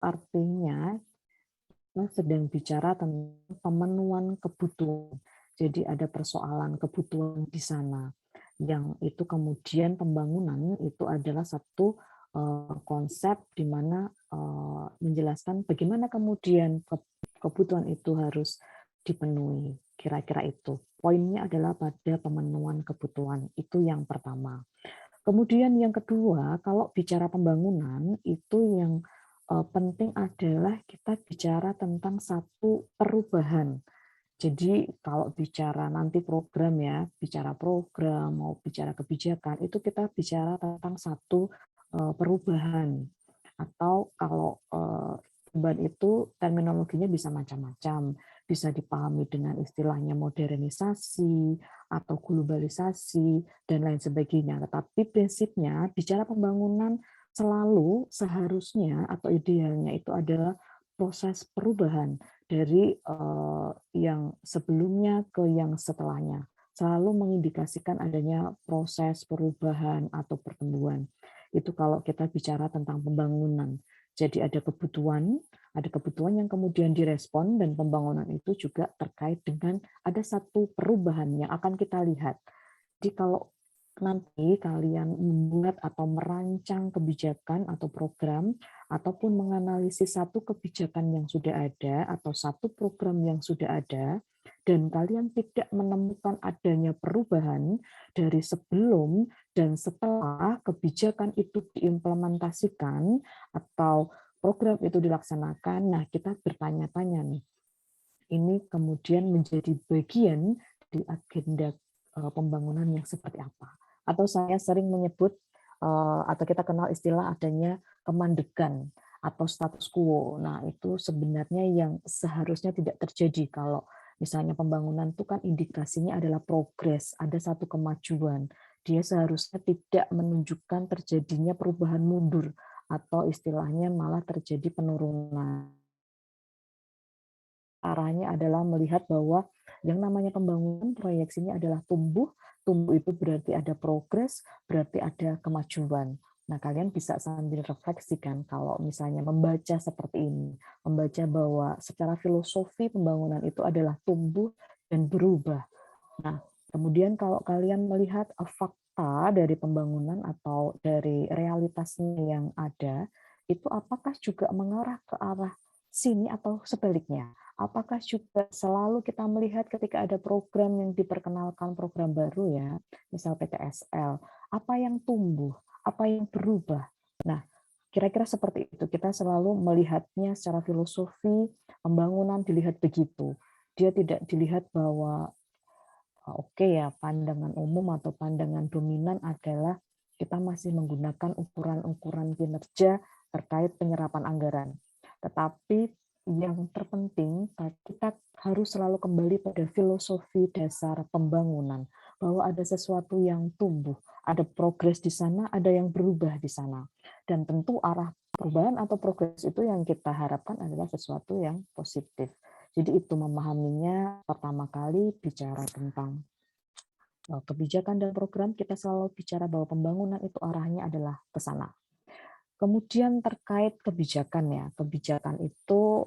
artinya kita sedang bicara tentang pemenuhan kebutuhan. Jadi ada persoalan kebutuhan di sana. Yang itu kemudian pembangunan itu adalah satu konsep di mana menjelaskan bagaimana kemudian kebutuhan itu harus dipenuhi. Kira-kira itu. Poinnya adalah pada pemenuhan kebutuhan. Itu yang pertama. Kemudian yang kedua, kalau bicara pembangunan, itu yang penting adalah kita bicara tentang satu perubahan. Jadi kalau bicara nanti program ya, bicara program mau bicara kebijakan, itu kita bicara tentang satu perubahan. Atau kalau perubahan itu terminologinya bisa macam-macam, bisa dipahami dengan istilahnya modernisasi atau globalisasi dan lain sebagainya. Tetapi prinsipnya bicara pembangunan selalu seharusnya atau idealnya itu adalah proses perubahan dari yang sebelumnya ke yang setelahnya. Selalu mengindikasikan adanya proses perubahan atau pertumbuhan. Itu kalau kita bicara tentang pembangunan. Jadi ada kebutuhan yang kemudian direspon dan pembangunan itu juga terkait dengan ada satu perubahan yang akan kita lihat. Jadi kalau nanti kalian membuat atau merancang kebijakan atau program ataupun menganalisis satu kebijakan yang sudah ada atau satu program yang sudah ada dan kalian tidak menemukan adanya perubahan dari sebelum dan setelah kebijakan itu diimplementasikan atau program itu dilaksanakan, nah kita bertanya-tanya nih, ini kemudian menjadi bagian di agenda pembangunan yang seperti apa. Atau saya sering menyebut atau kita kenal istilah adanya kemandegan atau status quo. Nah, itu sebenarnya yang seharusnya tidak terjadi kalau misalnya pembangunan itu kan indikasinya adalah progres, ada satu kemajuan. Dia seharusnya tidak menunjukkan terjadinya perubahan mundur atau istilahnya malah terjadi penurunan. Arahnya adalah melihat bahwa yang namanya pembangunan proyeksinya adalah tumbuh itu berarti ada progres, berarti ada kemajuan. Nah, kalian bisa sambil refleksikan kalau misalnya membaca seperti ini, membaca bahwa secara filosofi pembangunan itu adalah tumbuh dan berubah. Nah, kemudian kalau kalian melihat fakta dari pembangunan atau dari realitasnya yang ada, itu apakah juga mengarah ke arah sini atau sebaliknya? Apakah juga selalu kita melihat ketika ada program yang diperkenalkan, program baru ya, misal PTSL, apa yang tumbuh, apa yang berubah? Nah, kira-kira seperti itu. Kita selalu melihatnya secara filosofi, pembangunan dilihat begitu. Dia tidak dilihat bahwa oke ya, pandangan umum atau pandangan dominan adalah kita masih menggunakan ukuran-ukuran kinerja terkait penyerapan anggaran. Tetapi yang terpenting, kita harus selalu kembali pada filosofi dasar pembangunan, bahwa ada sesuatu yang tumbuh, ada progres di sana, ada yang berubah di sana. Dan tentu arah perubahan atau progres itu yang kita harapkan adalah sesuatu yang positif. Jadi itu memahaminya pertama kali bicara tentang kebijakan dan program, kita selalu bicara bahwa pembangunan itu arahnya adalah ke sana. Kemudian terkait kebijakan ya, kebijakan itu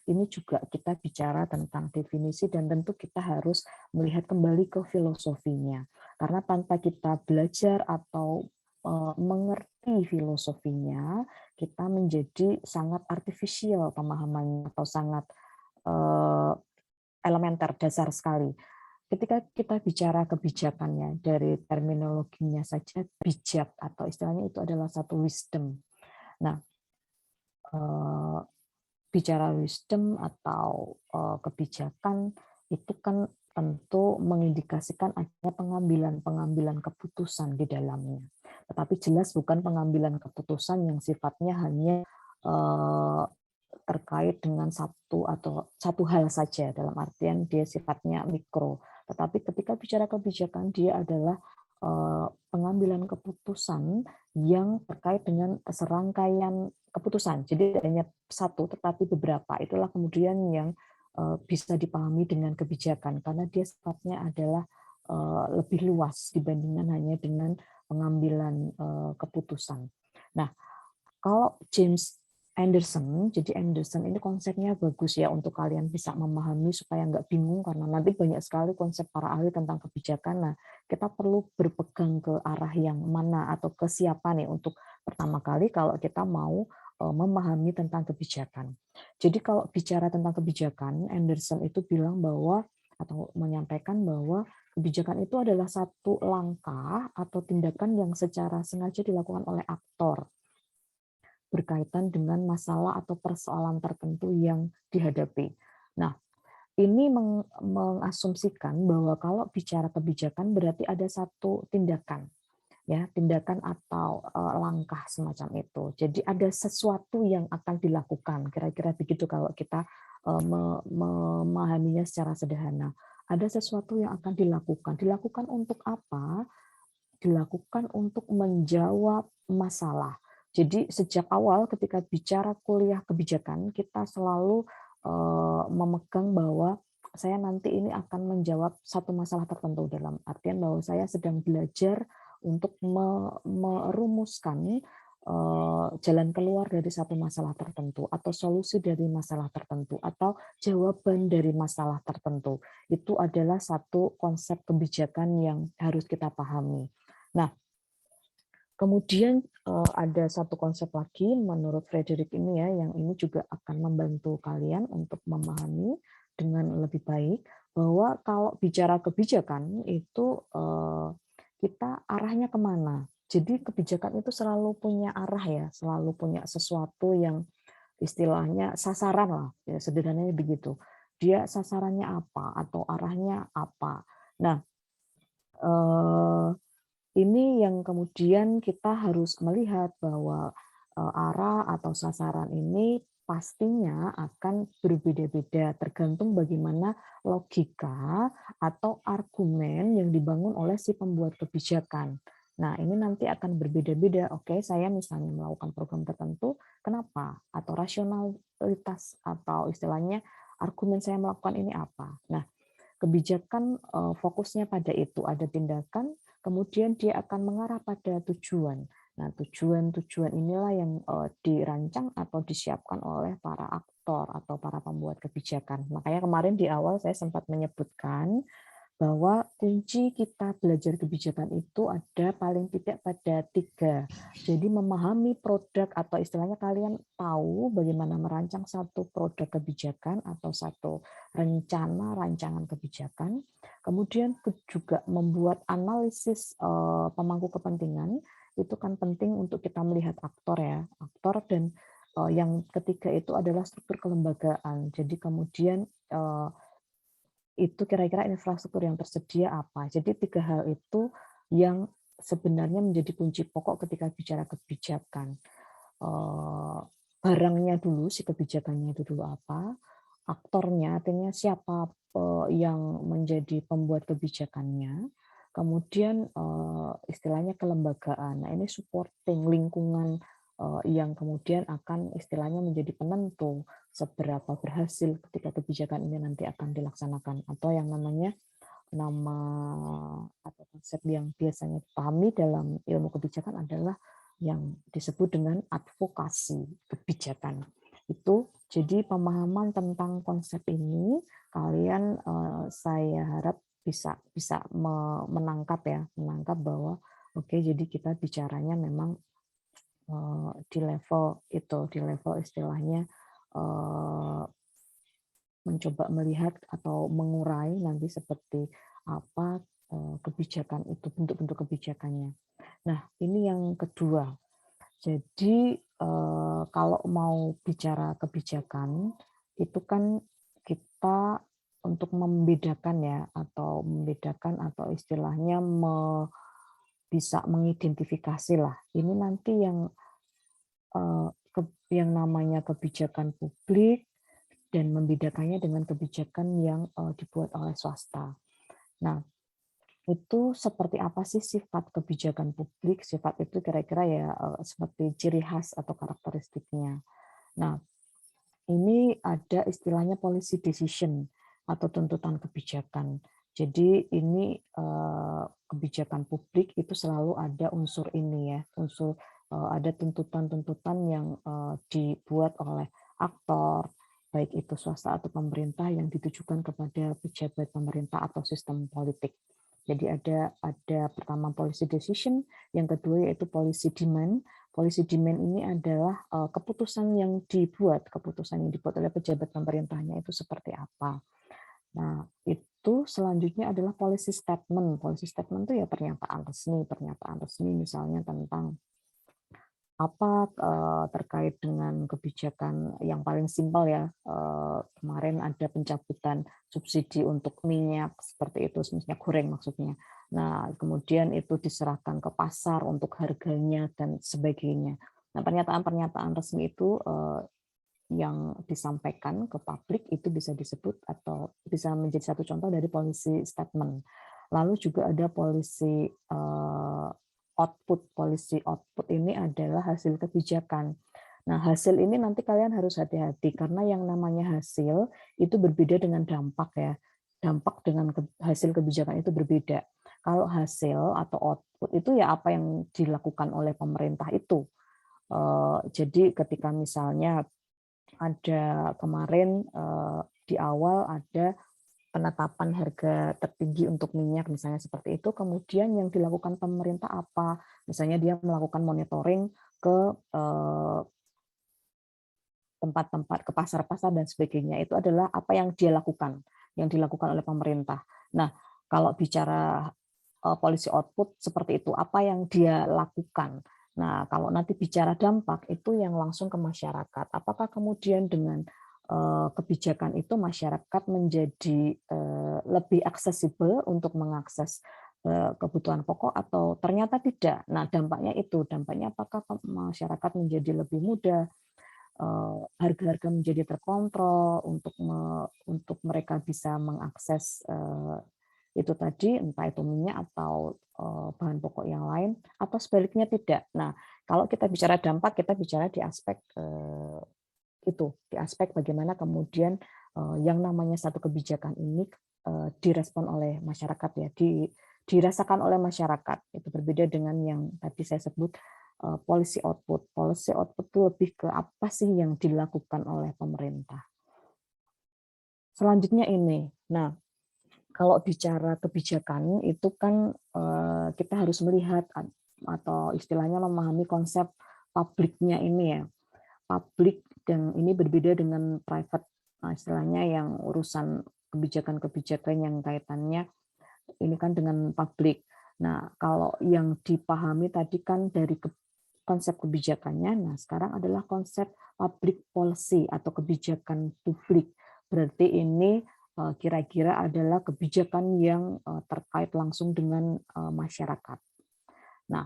ini juga kita bicara tentang definisi dan tentu kita harus melihat kembali ke filosofinya. Karena tanpa kita belajar atau mengerti filosofinya, kita menjadi sangat artifisial pemahamannya atau sangat elementer, dasar sekali. Ketika kita bicara kebijakannya, dari terminologinya saja bijak atau istilahnya itu adalah satu wisdom. Nah, bicara wisdom atau kebijakan itu kan tentu mengindikasikan adanya pengambilan keputusan di dalamnya. Tetapi jelas bukan pengambilan keputusan yang sifatnya hanya terkait dengan satu hal saja, dalam artian dia sifatnya mikro. Tetapi ketika bicara kebijakan, dia adalah pengambilan keputusan yang terkait dengan serangkaian keputusan. Jadi hanya satu, tetapi beberapa. Itulah kemudian yang bisa dipahami dengan kebijakan, karena dia sifatnya adalah lebih luas dibandingkan hanya dengan pengambilan keputusan. Nah, kalau James Anderson. Jadi Anderson ini konsepnya bagus ya untuk kalian bisa memahami supaya nggak bingung karena nanti banyak sekali konsep para ahli tentang kebijakan. Nah, kita perlu berpegang ke arah yang mana atau ke siapa nih untuk pertama kali kalau kita mau memahami tentang kebijakan. Jadi kalau bicara tentang kebijakan, Anderson itu bilang bahwa atau menyampaikan bahwa kebijakan itu adalah satu langkah atau tindakan yang secara sengaja dilakukan oleh aktor berkaitan dengan masalah atau persoalan tertentu yang dihadapi. Nah, ini mengasumsikan bahwa kalau bicara kebijakan berarti ada satu tindakan, ya, tindakan atau langkah semacam itu. Jadi ada sesuatu yang akan dilakukan, kira-kira begitu kalau kita memahaminya secara sederhana. Ada sesuatu yang akan dilakukan. Dilakukan untuk apa? Dilakukan untuk menjawab masalah. Jadi sejak awal ketika bicara kuliah kebijakan, kita selalu memegang bahwa saya nanti ini akan menjawab satu masalah tertentu, dalam artian bahwa saya sedang belajar untuk merumuskan jalan keluar dari satu masalah tertentu, atau solusi dari masalah tertentu, atau jawaban dari masalah tertentu. Itu adalah satu konsep kebijakan yang harus kita pahami. Nah, kemudian ada satu konsep lagi menurut Frederick ini ya, yang ini juga akan membantu kalian untuk memahami dengan lebih baik bahwa kalau bicara kebijakan itu kita arahnya kemana. Jadi kebijakan itu selalu punya arah ya, selalu punya sesuatu yang istilahnya sasaran lah, ya, sederhananya begitu. Dia sasarannya apa atau arahnya apa. Nah, ini yang kemudian kita harus melihat bahwa arah atau sasaran ini pastinya akan berbeda-beda tergantung bagaimana logika atau argumen yang dibangun oleh si pembuat kebijakan. Nah, ini nanti akan berbeda-beda. Oke, saya misalnya melakukan program tertentu, kenapa? Atau rasionalitas atau istilahnya argumen saya melakukan ini apa? Nah, kebijakan fokusnya pada itu, ada tindakan, kemudian dia akan mengarah pada tujuan. Nah, tujuan-tujuan inilah yang dirancang atau disiapkan oleh para aktor atau para pembuat kebijakan. Makanya kemarin di awal saya sempat menyebutkan bahwa kunci kita belajar kebijakan itu ada paling tidak pada 3. Jadi memahami produk atau istilahnya kalian tahu bagaimana merancang satu produk kebijakan atau satu rancangan kebijakan. Kemudian juga membuat analisis pemangku kepentingan, itu kan penting untuk kita melihat aktor ya, aktor, dan yang ketiga itu adalah struktur kelembagaan. Jadi kemudian itu kira-kira infrastruktur yang tersedia apa. Jadi 3 hal itu yang sebenarnya menjadi kunci pokok ketika bicara kebijakan. Barangnya dulu, si kebijakannya itu dulu apa, aktornya, artinya siapa yang menjadi pembuat kebijakannya, kemudian istilahnya kelembagaan. Nah, ini supporting lingkungan yang kemudian akan istilahnya menjadi penentu seberapa berhasil ketika kebijakan ini nanti akan dilaksanakan, atau yang namanya nama atau konsep yang biasanya dipahami dalam ilmu kebijakan adalah yang disebut dengan advokasi kebijakan. Itu jadi pemahaman tentang konsep ini kalian saya harap bisa bisa menangkap bahwa oke, jadi kita bicaranya memang di level itu, di level istilahnya mencoba melihat atau mengurai nanti seperti apa kebijakan itu, bentuk-bentuk kebijakannya. Nah, ini yang kedua. Jadi kalau mau bicara kebijakan itu kan kita untuk membedakan ya, atau istilahnya bisa mengidentifikasi lah. Ini nanti yang namanya kebijakan publik dan membedakannya dengan kebijakan yang dibuat oleh swasta. Nah, itu seperti apa sih sifat kebijakan publik? Sifat itu kira-kira ya seperti ciri khas atau karakteristiknya. Nah, ini ada istilahnya policy decision atau tuntutan kebijakan. Jadi ini kebijakan publik itu selalu ada unsur ini ya, unsur ada tuntutan-tuntutan yang dibuat oleh aktor, baik itu swasta atau pemerintah yang ditujukan kepada pejabat pemerintah atau sistem politik. Jadi ada pertama policy decision, yang kedua yaitu policy demand. Policy demand ini adalah keputusan yang dibuat oleh pejabat pemerintahnya itu seperti apa. Nah, itu selanjutnya adalah policy statement. Policy statement itu ya pernyataan resmi misalnya tentang apa terkait dengan kebijakan yang paling simpel ya, kemarin ada pencabutan subsidi untuk minyak seperti itu, minyak goreng maksudnya. Nah, kemudian itu diserahkan ke pasar untuk harganya dan sebagainya. Nah, pernyataan-pernyataan resmi itu yang disampaikan ke publik itu bisa disebut atau bisa menjadi satu contoh dari policy statement. Lalu juga ada policy output. Policy output ini adalah hasil kebijakan. Nah, hasil ini nanti kalian harus hati-hati karena yang namanya hasil itu berbeda dengan dampak ya. Dampak dengan hasil kebijakan itu berbeda. Kalau hasil atau output itu ya apa yang dilakukan oleh pemerintah itu. Jadi ketika misalnya ada kemarin di awal ada penetapan harga tertinggi untuk minyak misalnya seperti itu, kemudian yang dilakukan pemerintah apa? Misalnya dia melakukan monitoring ke tempat-tempat, ke pasar-pasar dan sebagainya. Itu adalah apa yang dia lakukan, yang dilakukan oleh pemerintah. Nah, kalau bicara policy output seperti itu, apa yang dia lakukan. Nah, kalau nanti bicara dampak itu yang langsung ke masyarakat. Apakah kemudian dengan kebijakan itu masyarakat menjadi lebih aksesibel untuk mengakses kebutuhan pokok atau ternyata tidak. Nah, dampaknya apakah masyarakat menjadi lebih mudah, harga-harga menjadi terkontrol untuk mereka bisa mengakses itu tadi, entah itu minyak atau bahan pokok yang lain, atau sebaliknya tidak. Nah, kalau kita bicara dampak, kita bicara di aspek di aspek bagaimana kemudian yang namanya satu kebijakan ini direspon oleh masyarakat ya, dirasakan oleh masyarakat. Itu berbeda dengan yang tadi saya sebut policy output. Policy output itu lebih ke apa sih yang dilakukan oleh pemerintah. Selanjutnya ini, nah kalau bicara kebijakan itu kan kita harus melihat atau istilahnya memahami konsep publiknya ini ya. Publik dan ini berbeda dengan private, istilahnya yang urusan kebijakan-kebijakan yang kaitannya ini kan dengan publik. Nah, kalau yang dipahami tadi kan dari konsep kebijakannya, nah sekarang adalah konsep public policy atau kebijakan publik. Berarti ini kira-kira adalah kebijakan yang terkait langsung dengan masyarakat. Nah,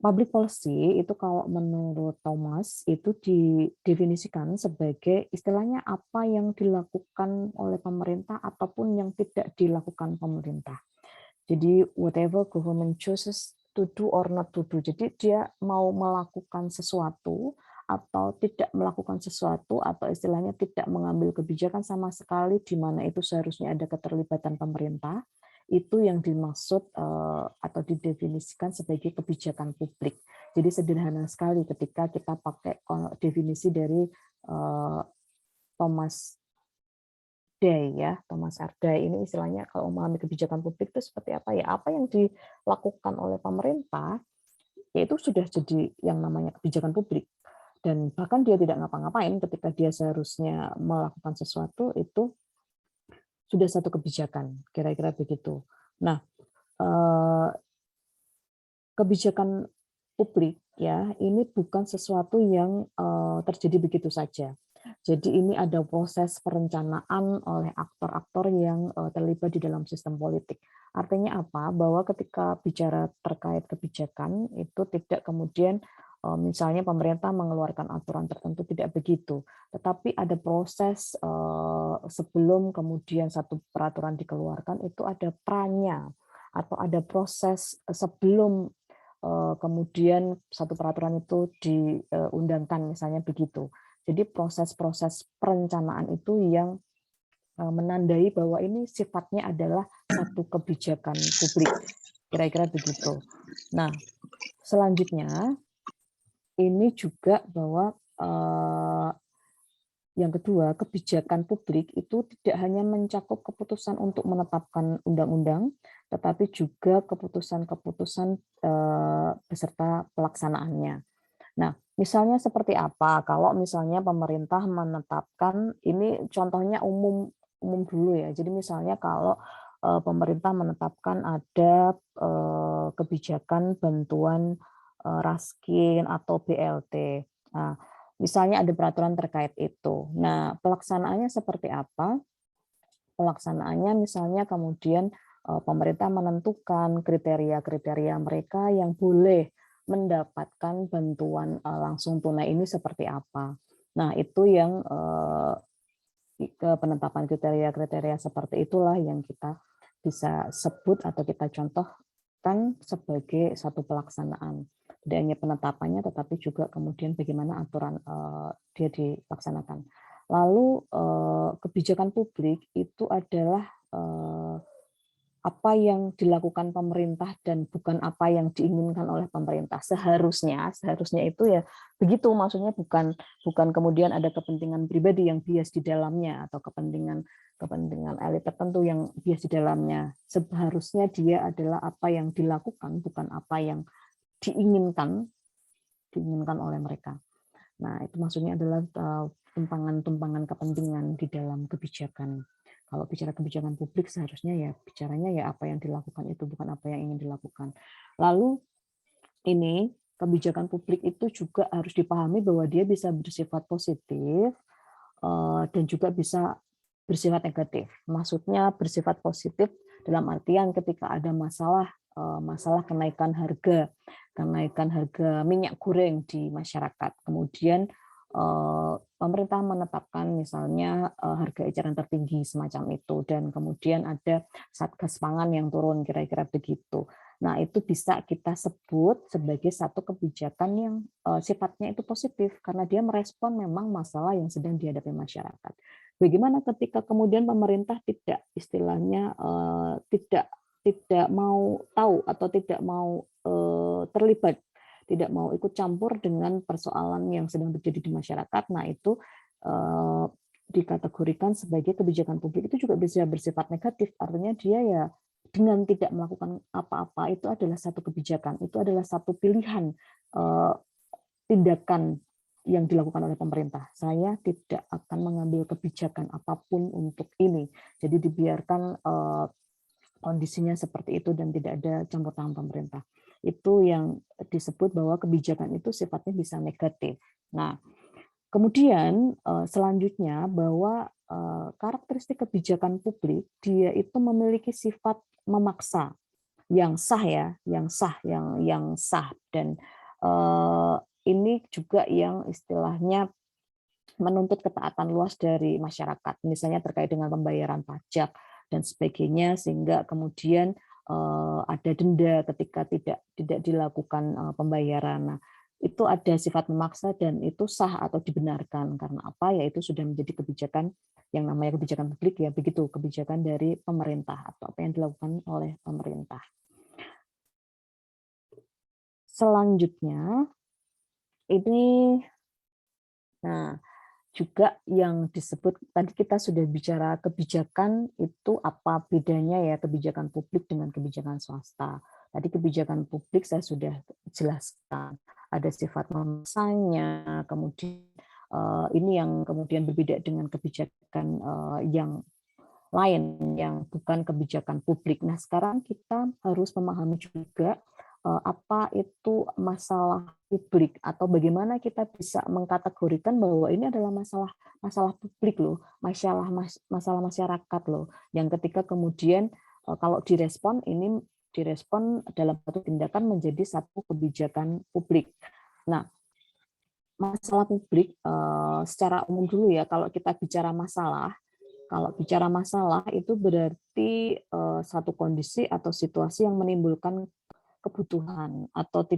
public policy itu kalau menurut Thomas itu didefinisikan sebagai istilahnya apa yang dilakukan oleh pemerintah ataupun yang tidak dilakukan pemerintah. Jadi whatever government chooses to do or not to do. Jadi dia mau melakukan sesuatu atau tidak melakukan sesuatu atau istilahnya tidak mengambil kebijakan sama sekali di mana itu seharusnya ada keterlibatan pemerintah, itu yang dimaksud atau didefinisikan sebagai kebijakan publik. Jadi sederhana sekali ketika kita pakai definisi dari Thomas Day ya, Thomas R. Day ini istilahnya kalau memahami kebijakan publik itu seperti apa ya? Apa yang dilakukan oleh pemerintah yaitu sudah jadi yang namanya kebijakan publik. Dan bahkan dia tidak ngapa-ngapain ketika dia seharusnya melakukan sesuatu itu sudah satu kebijakan, kira-kira begitu. Nah, kebijakan publik ya ini bukan sesuatu yang terjadi begitu saja. Jadi ini ada proses perencanaan oleh aktor-aktor yang terlibat di dalam sistem politik. Artinya apa? Bahwa ketika bicara terkait kebijakan itu tidak kemudian misalnya pemerintah mengeluarkan aturan tertentu, tidak begitu. Tetapi ada proses sebelum kemudian satu peraturan dikeluarkan itu ada pranya atau ada proses sebelum kemudian satu peraturan itu diundangkan misalnya begitu. Jadi proses-proses perencanaan itu yang menandai bahwa ini sifatnya adalah satu kebijakan publik. Kira-kira begitu. Nah, selanjutnya ini juga bahwa yang kedua, kebijakan publik itu tidak hanya mencakup keputusan untuk menetapkan undang-undang, tetapi juga keputusan-keputusan beserta pelaksanaannya. Nah, misalnya seperti apa? Kalau misalnya pemerintah menetapkan, ini contohnya umum umum dulu ya. Jadi misalnya kalau pemerintah menetapkan ada kebijakan bantuan raskin atau BLT. Nah, misalnya ada peraturan terkait itu. Nah, pelaksanaannya seperti apa? Pelaksanaannya misalnya kemudian pemerintah menentukan kriteria-kriteria mereka yang boleh mendapatkan bantuan langsung tunai ini seperti apa. Nah, itu yang penetapan kriteria-kriteria seperti itulah yang kita bisa sebut atau kita contohkan sebagai satu pelaksanaan. Tidak hanya penetapannya, tetapi juga kemudian bagaimana aturan dia dilaksanakan. Lalu kebijakan publik itu adalah apa yang dilakukan pemerintah dan bukan apa yang diinginkan oleh pemerintah. Seharusnya itu ya begitu, maksudnya bukan kemudian ada kepentingan pribadi yang bias di dalamnya atau kepentingan elit tertentu yang bias di dalamnya. Seharusnya dia adalah apa yang dilakukan, bukan apa yang diinginkan oleh mereka. Nah, itu maksudnya adalah tumpangan-tumpangan kepentingan di dalam kebijakan. Kalau bicara kebijakan publik seharusnya ya bicaranya ya apa yang dilakukan itu, bukan apa yang ingin dilakukan. Lalu ini kebijakan publik itu juga harus dipahami bahwa dia bisa bersifat positif dan juga bisa bersifat negatif. Maksudnya bersifat positif dalam artian ketika ada masalah kenaikan harga minyak goreng di masyarakat. Kemudian pemerintah menetapkan misalnya harga eceran tertinggi semacam itu, dan kemudian ada Satgas Pangan yang turun, kira-kira begitu. Nah, itu bisa kita sebut sebagai satu kebijakan yang sifatnya itu positif karena dia merespon memang masalah yang sedang dihadapi masyarakat. Bagaimana ketika kemudian pemerintah tidak istilahnya tidak mau tahu atau tidak mau terlibat, tidak mau ikut campur dengan persoalan yang sedang terjadi di masyarakat. Nah, itu dikategorikan sebagai kebijakan publik itu juga bisa bersifat negatif. Artinya dia ya dengan tidak melakukan apa-apa itu adalah satu kebijakan, itu adalah satu pilihan tindakan yang dilakukan oleh pemerintah. Saya tidak akan mengambil kebijakan apapun untuk ini. Jadi dibiarkan kondisinya seperti itu dan tidak ada campur tangan pemerintah. Itu yang disebut bahwa kebijakan itu sifatnya bisa negatif. Nah, kemudian selanjutnya bahwa karakteristik kebijakan publik dia itu memiliki sifat memaksa yang sah ya, yang sah dan ini juga yang istilahnya menuntut ketaatan luas dari masyarakat, misalnya terkait dengan pembayaran pajak dan sebagainya, sehingga kemudian ada denda ketika tidak dilakukan pembayaran. Nah, itu ada sifat memaksa dan itu sah atau dibenarkan karena apa? Ya itu sudah menjadi kebijakan yang namanya kebijakan publik ya, begitu kebijakan dari pemerintah atau apa yang dilakukan oleh pemerintah. Selanjutnya ini juga yang disebut tadi kita sudah bicara kebijakan itu apa bedanya ya kebijakan publik dengan kebijakan swasta. Tadi kebijakan publik saya sudah jelaskan ada sifat memaksanya, kemudian ini yang kemudian berbeda dengan kebijakan yang lain yang bukan kebijakan publik. Nah, sekarang kita harus memahami juga apa itu masalah publik atau bagaimana kita bisa mengkategorikan bahwa ini adalah masalah publik loh, masalah masyarakat loh, yang ketika kemudian kalau direspon dalam satu tindakan menjadi satu kebijakan publik. Nah, masalah publik secara umum dulu ya, kalau kita bicara masalah itu berarti satu kondisi atau situasi yang menimbulkan kebutuhan atau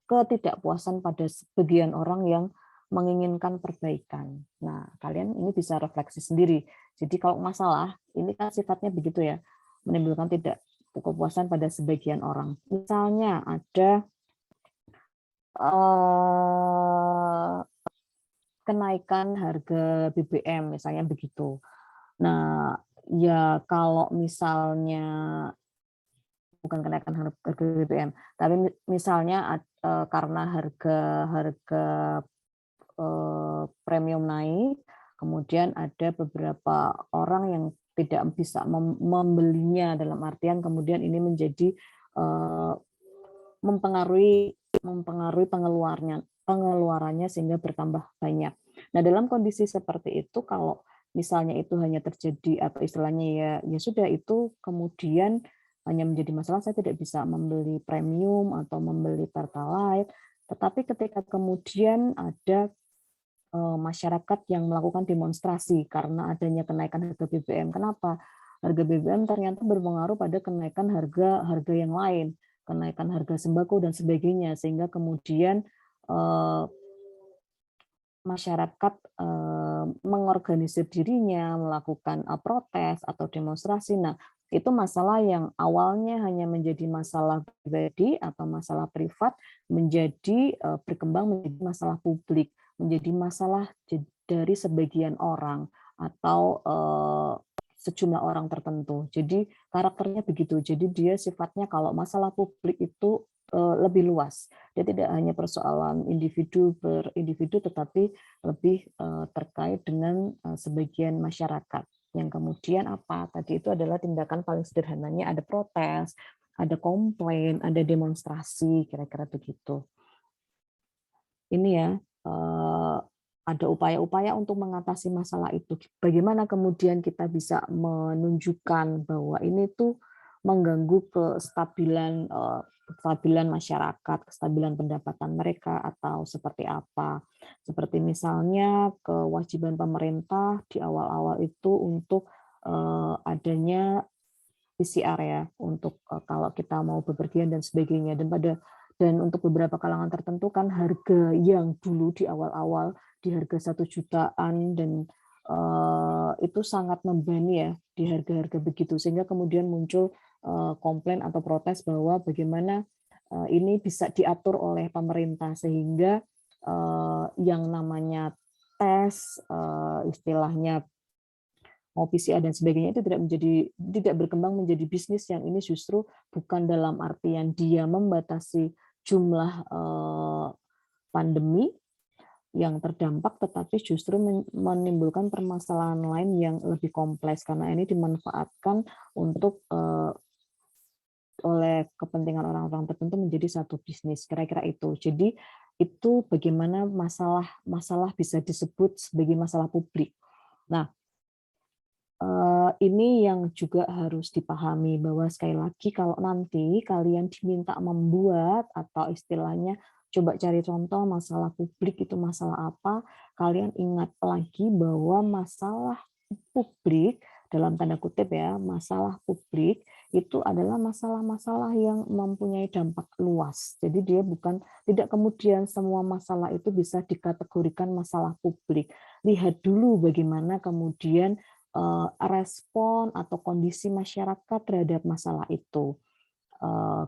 ketidakpuasan pada sebagian orang yang menginginkan perbaikan. Nah, kalian ini bisa refleksi sendiri. Jadi kalau masalah, ini kan sifatnya begitu ya, menimbulkan tidak kepuasan pada sebagian orang. Misalnya ada eh, kenaikan harga BBM misalnya begitu. Nah, ya kalau misalnya bukan kenaikan harga BBM, tapi misalnya karena harga harga premium naik, kemudian ada beberapa orang yang tidak bisa membelinya, dalam artian kemudian ini menjadi mempengaruhi mempengaruhi pengeluarannya sehingga bertambah banyak. Nah, dalam kondisi seperti itu kalau misalnya itu hanya terjadi atau istilahnya ya sudah itu kemudian hanya menjadi masalah saya tidak bisa membeli premium atau membeli Pertalite, tetapi ketika kemudian ada masyarakat yang melakukan demonstrasi karena adanya kenaikan harga BBM. Kenapa? Harga BBM ternyata berpengaruh pada kenaikan harga yang lain, kenaikan harga sembako dan sebagainya, sehingga kemudian eh, masyarakat mengorganisir dirinya, melakukan protes atau demonstrasi. Nah, itu masalah yang awalnya hanya menjadi masalah pribadi atau masalah privat, menjadi berkembang menjadi masalah publik, menjadi masalah dari sebagian orang atau sejumlah orang tertentu. Jadi karakternya begitu. Jadi dia sifatnya kalau masalah publik itu lebih luas. Dia tidak hanya persoalan individu per individu, tetapi lebih terkait dengan sebagian masyarakat. Yang kemudian apa? Tadi itu adalah tindakan paling sederhananya ada protes, ada komplain, ada demonstrasi, kira-kira begitu. Ini ya, ada upaya-upaya untuk mengatasi masalah itu. Bagaimana kemudian kita bisa menunjukkan bahwa ini tuh mengganggu kestabilan masyarakat, kestabilan pendapatan mereka atau seperti apa. Seperti misalnya kewajiban pemerintah di awal-awal itu untuk adanya PCR ya untuk kalau kita mau bepergian dan sebagainya, dan untuk beberapa kalangan tertentu kan harga yang dulu di awal-awal di harga 1 jutaan dan itu sangat membebani ya di harga-harga begitu, sehingga kemudian muncul komplain atau protes bahwa bagaimana ini bisa diatur oleh pemerintah sehingga yang namanya tes istilahnya mau PCR dan sebagainya itu tidak berkembang menjadi bisnis yang ini justru bukan dalam artian dia membatasi jumlah pandemi yang terdampak, tetapi justru menimbulkan permasalahan lain yang lebih kompleks karena ini dimanfaatkan untuk oleh kepentingan orang-orang tertentu menjadi satu bisnis, kira-kira itu. Jadi itu bagaimana masalah bisa disebut sebagai masalah publik. Nah, ini yang juga harus dipahami bahwa sekali lagi kalau nanti kalian diminta membuat atau istilahnya coba cari contoh masalah publik itu masalah apa, kalian ingat lagi bahwa masalah publik dalam tanda kutip ya, masalah publik itu adalah masalah-masalah yang mempunyai dampak luas. Jadi dia tidak kemudian semua masalah itu bisa dikategorikan masalah publik. Lihat dulu bagaimana kemudian respon atau kondisi masyarakat terhadap masalah itu.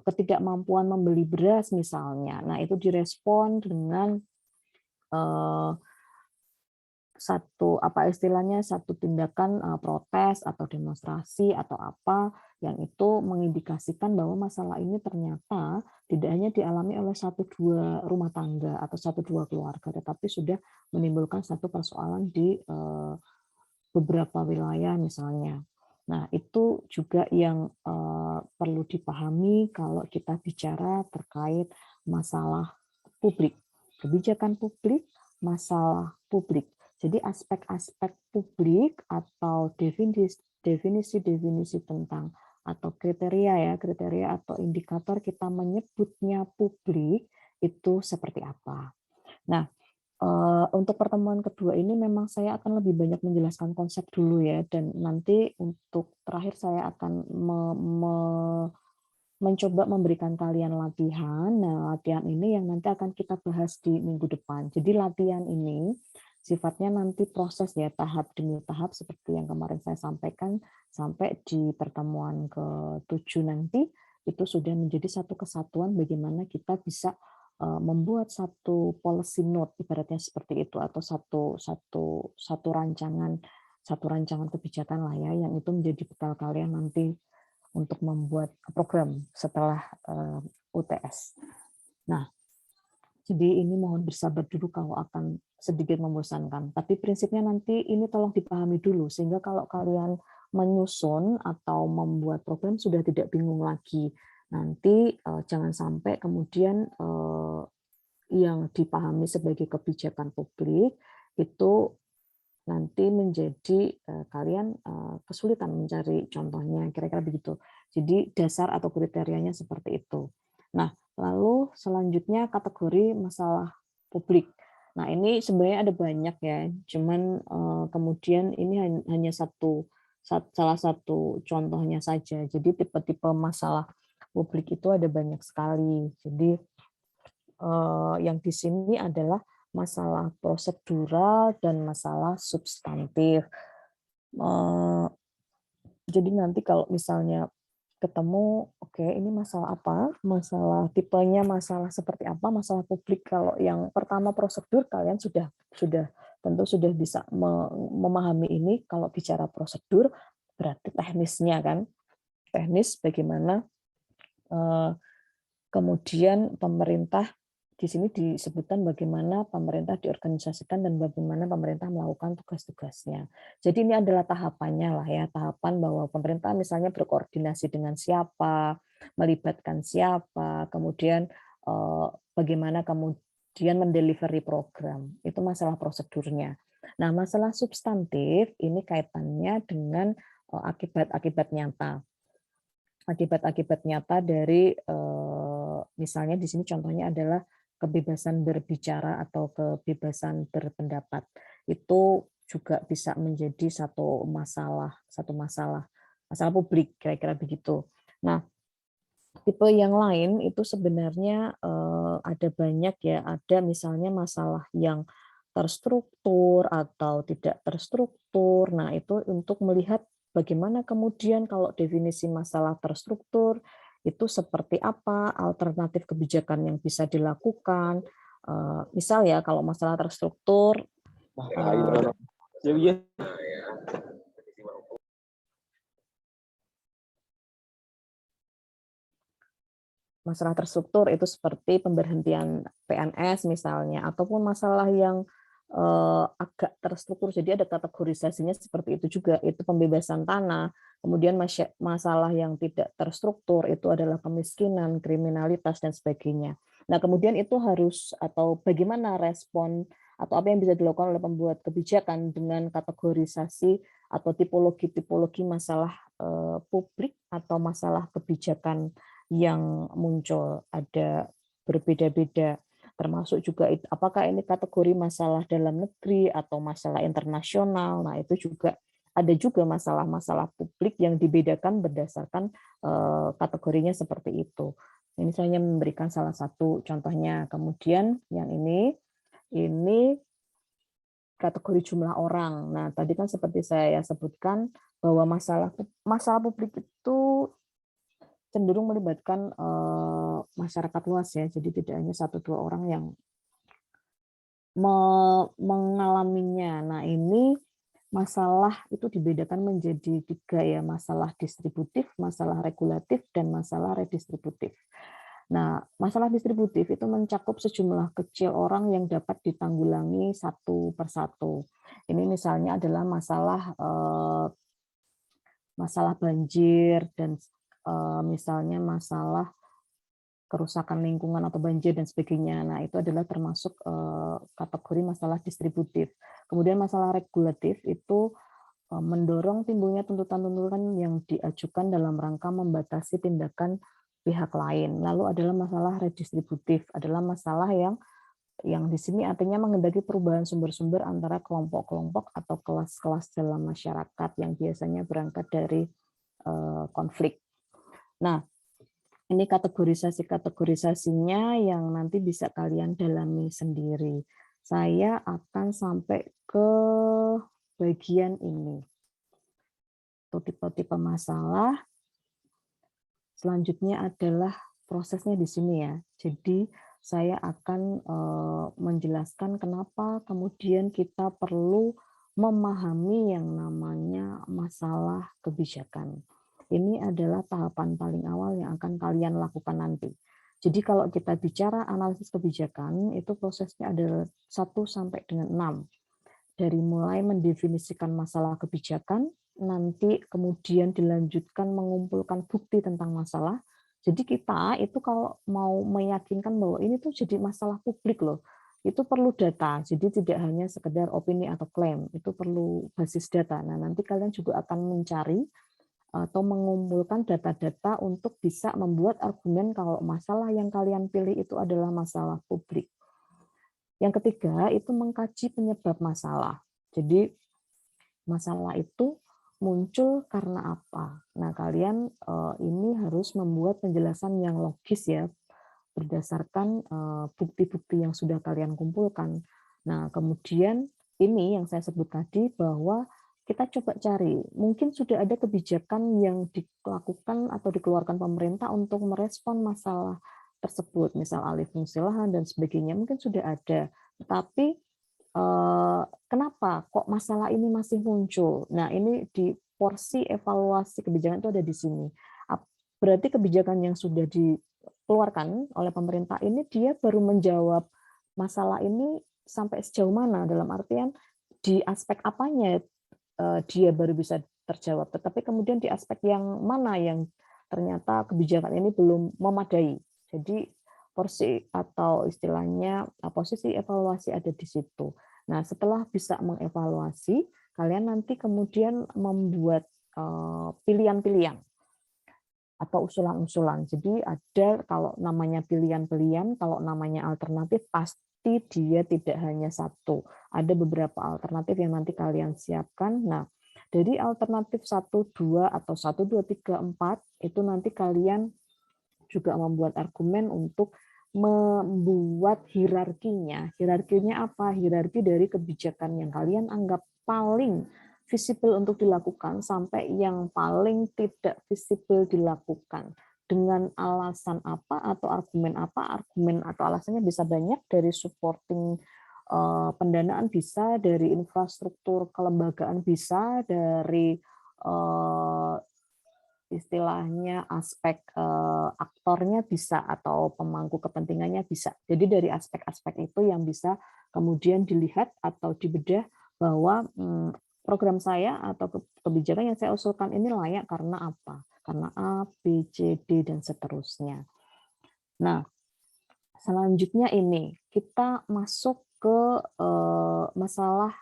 Ketidakmampuan membeli beras misalnya, nah itu direspon dengan satu tindakan protes atau demonstrasi atau apa yang itu mengindikasikan bahwa masalah ini ternyata tidak hanya dialami oleh 1-2 rumah tangga atau 1-2 keluarga, tetapi sudah menimbulkan satu persoalan di beberapa wilayah misalnya. Nah, itu juga yang perlu dipahami kalau kita bicara terkait masalah publik. Kebijakan publik, masalah publik. Jadi aspek-aspek publik atau definisi-definisi tentang atau kriteria atau indikator kita menyebutnya publik itu seperti apa. Nah, untuk pertemuan kedua ini memang saya akan lebih banyak menjelaskan konsep dulu ya, dan nanti untuk terakhir saya akan mencoba memberikan kalian latihan. Nah, latihan ini yang nanti akan kita bahas di minggu depan. Jadi latihan ini sifatnya nanti proses ya, tahap demi tahap seperti yang kemarin saya sampaikan, sampai di pertemuan ke-7 nanti itu sudah menjadi satu kesatuan bagaimana kita bisa membuat satu policy note ibaratnya seperti itu, atau satu rancangan kebijakan lah ya, yang itu menjadi bekal kalian nanti untuk membuat program setelah UTS. Nah, jadi ini mohon bersabar dulu kalau akan sedikit membosankan. Tapi prinsipnya nanti ini tolong dipahami dulu, sehingga kalau kalian menyusun atau membuat program sudah tidak bingung lagi. Nanti jangan sampai kemudian yang dipahami sebagai kebijakan publik itu nanti menjadi kalian kesulitan mencari contohnya, kira-kira begitu. Jadi dasar atau kriterianya seperti itu. Nah, lalu selanjutnya kategori masalah publik. Nah, ini sebenarnya ada banyak ya, cuman kemudian ini hanya salah satu contohnya saja. Jadi tipe-tipe masalah publik itu ada banyak sekali. Jadi yang di sini adalah masalah prosedural dan masalah substantif. Jadi nanti kalau misalnya ketemu, oke, ini masalah apa, masalah tipenya, masalah seperti apa, masalah publik. Kalau yang pertama prosedur, kalian sudah tentu sudah bisa memahami ini. Kalau bicara prosedur, berarti teknisnya kan, teknis bagaimana kemudian pemerintah. Di sini disebutkan bagaimana pemerintah diorganisasikan dan bagaimana pemerintah melakukan tugas-tugasnya. Jadi ini adalah tahapannya lah ya, tahapan bahwa pemerintah misalnya berkoordinasi dengan siapa, melibatkan siapa, kemudian bagaimana kemudian mendelivery program. Itu masalah prosedurnya. Nah, masalah substantif ini kaitannya dengan akibat-akibat nyata. Akibat-akibat nyata dari misalnya di sini contohnya adalah kebebasan berbicara atau kebebasan berpendapat. Itu juga bisa menjadi masalah publik, kira-kira begitu. Nah, tipe yang lain itu sebenarnya ada banyak ya, ada misalnya masalah yang terstruktur atau tidak terstruktur. Nah, itu untuk melihat bagaimana kemudian kalau definisi masalah terstruktur itu seperti apa, alternatif kebijakan yang bisa dilakukan. Misal ya, kalau masalah terstruktur, masalah terstruktur itu seperti pemberhentian PNS misalnya, ataupun masalah yang agak terstruktur, jadi ada kategorisasinya seperti itu juga, itu pembebasan tanah. Kemudian masalah yang tidak terstruktur itu adalah kemiskinan, kriminalitas, dan sebagainya. Nah, kemudian itu harus, atau bagaimana respon atau apa yang bisa dilakukan oleh pembuat kebijakan dengan kategorisasi atau tipologi-tipologi masalah publik atau masalah kebijakan yang muncul, ada berbeda-beda, termasuk juga apakah ini kategori masalah dalam negeri atau masalah internasional. Nah, itu juga ada juga masalah-masalah publik yang dibedakan berdasarkan kategorinya seperti itu. Ini saya memberikan salah satu contohnya. Kemudian yang ini kategori jumlah orang. Nah, tadi kan seperti saya sebutkan bahwa masalah publik itu cenderung melibatkan masyarakat luas ya, jadi tidak hanya 1-2 orang yang mengalaminya. Nah, ini masalah itu dibedakan menjadi 3 ya, masalah distributif, masalah regulatif, dan masalah redistributif. Nah, masalah distributif itu mencakup sejumlah kecil orang yang dapat ditanggulangi satu persatu. Ini misalnya adalah masalah banjir, dan misalnya masalah kerusakan lingkungan atau banjir dan sebagainya. Nah, itu adalah termasuk kategori masalah distributif. Kemudian masalah regulatif itu mendorong timbulnya tuntutan-tuntutan yang diajukan dalam rangka membatasi tindakan pihak lain. Lalu adalah masalah redistributif, adalah masalah yang di sini artinya menghendaki perubahan sumber-sumber antara kelompok-kelompok atau kelas-kelas dalam masyarakat yang biasanya berangkat dari konflik. Nah, ini kategorisasinya yang nanti bisa kalian dalami sendiri. Saya akan sampai ke bagian ini. Tipe-tipe masalah. Selanjutnya adalah prosesnya di sini ya. Jadi saya akan menjelaskan kenapa kemudian kita perlu memahami yang namanya masalah kebijakan. Ini adalah tahapan paling awal yang akan kalian lakukan nanti. Jadi kalau kita bicara analisis kebijakan, itu prosesnya adalah 1 sampai dengan 6. Dari mulai mendefinisikan masalah kebijakan, nanti kemudian dilanjutkan mengumpulkan bukti tentang masalah. Jadi kita itu kalau mau meyakinkan bahwa ini tuh jadi masalah publik loh, itu perlu data. Jadi tidak hanya sekedar opini atau klaim, itu perlu basis data. Nah, nanti kalian juga akan mencari atau mengumpulkan data-data untuk bisa membuat argumen kalau masalah yang kalian pilih itu adalah masalah publik. Yang ketiga, itu mengkaji penyebab masalah. Jadi, masalah itu muncul karena apa? Nah, kalian ini harus membuat penjelasan yang logis ya, berdasarkan bukti-bukti yang sudah kalian kumpulkan. Nah, kemudian ini yang saya sebut tadi bahwa kita coba cari, mungkin sudah ada kebijakan yang dilakukan atau dikeluarkan pemerintah untuk merespon masalah tersebut, misal alih fungsi lahan dan sebagainya, mungkin sudah ada. Tetapi kenapa kok masalah ini masih muncul? Nah, ini di porsi evaluasi kebijakan itu ada di sini. Berarti kebijakan yang sudah dikeluarkan oleh pemerintah ini dia baru menjawab masalah ini sampai sejauh mana, dalam artian di aspek apanya dia baru bisa terjawab, tetapi kemudian di aspek yang mana yang ternyata kebijakan ini belum memadai. Jadi porsi atau istilahnya posisi evaluasi ada di situ. Nah, setelah bisa mengevaluasi, kalian nanti kemudian membuat pilihan-pilihan atau usulan-usulan. Jadi ada kalau namanya pilihan-pilihan, kalau namanya alternatif pasti dia tidak hanya satu. Ada beberapa alternatif yang nanti kalian siapkan. Nah, dari alternatif 1, 2 atau 1, 2, 3, 4 itu nanti kalian juga membuat argumen untuk membuat hierarkinya. Hierarkinya apa? Hierarki dari kebijakan yang kalian anggap paling visible untuk dilakukan sampai yang paling tidak visible dilakukan. Dengan alasan apa atau argumen apa? Argumen atau alasannya bisa banyak, dari supporting pendanaan bisa, dari infrastruktur kelembagaan bisa, dari istilahnya aspek aktornya bisa atau pemangku kepentingannya bisa. Jadi dari aspek-aspek itu yang bisa kemudian dilihat atau dibedah bahwa program saya atau kebijakan yang saya usulkan ini layak karena apa? Karena A, B, C, D, dan seterusnya. Nah, selanjutnya ini kita masuk ke masalah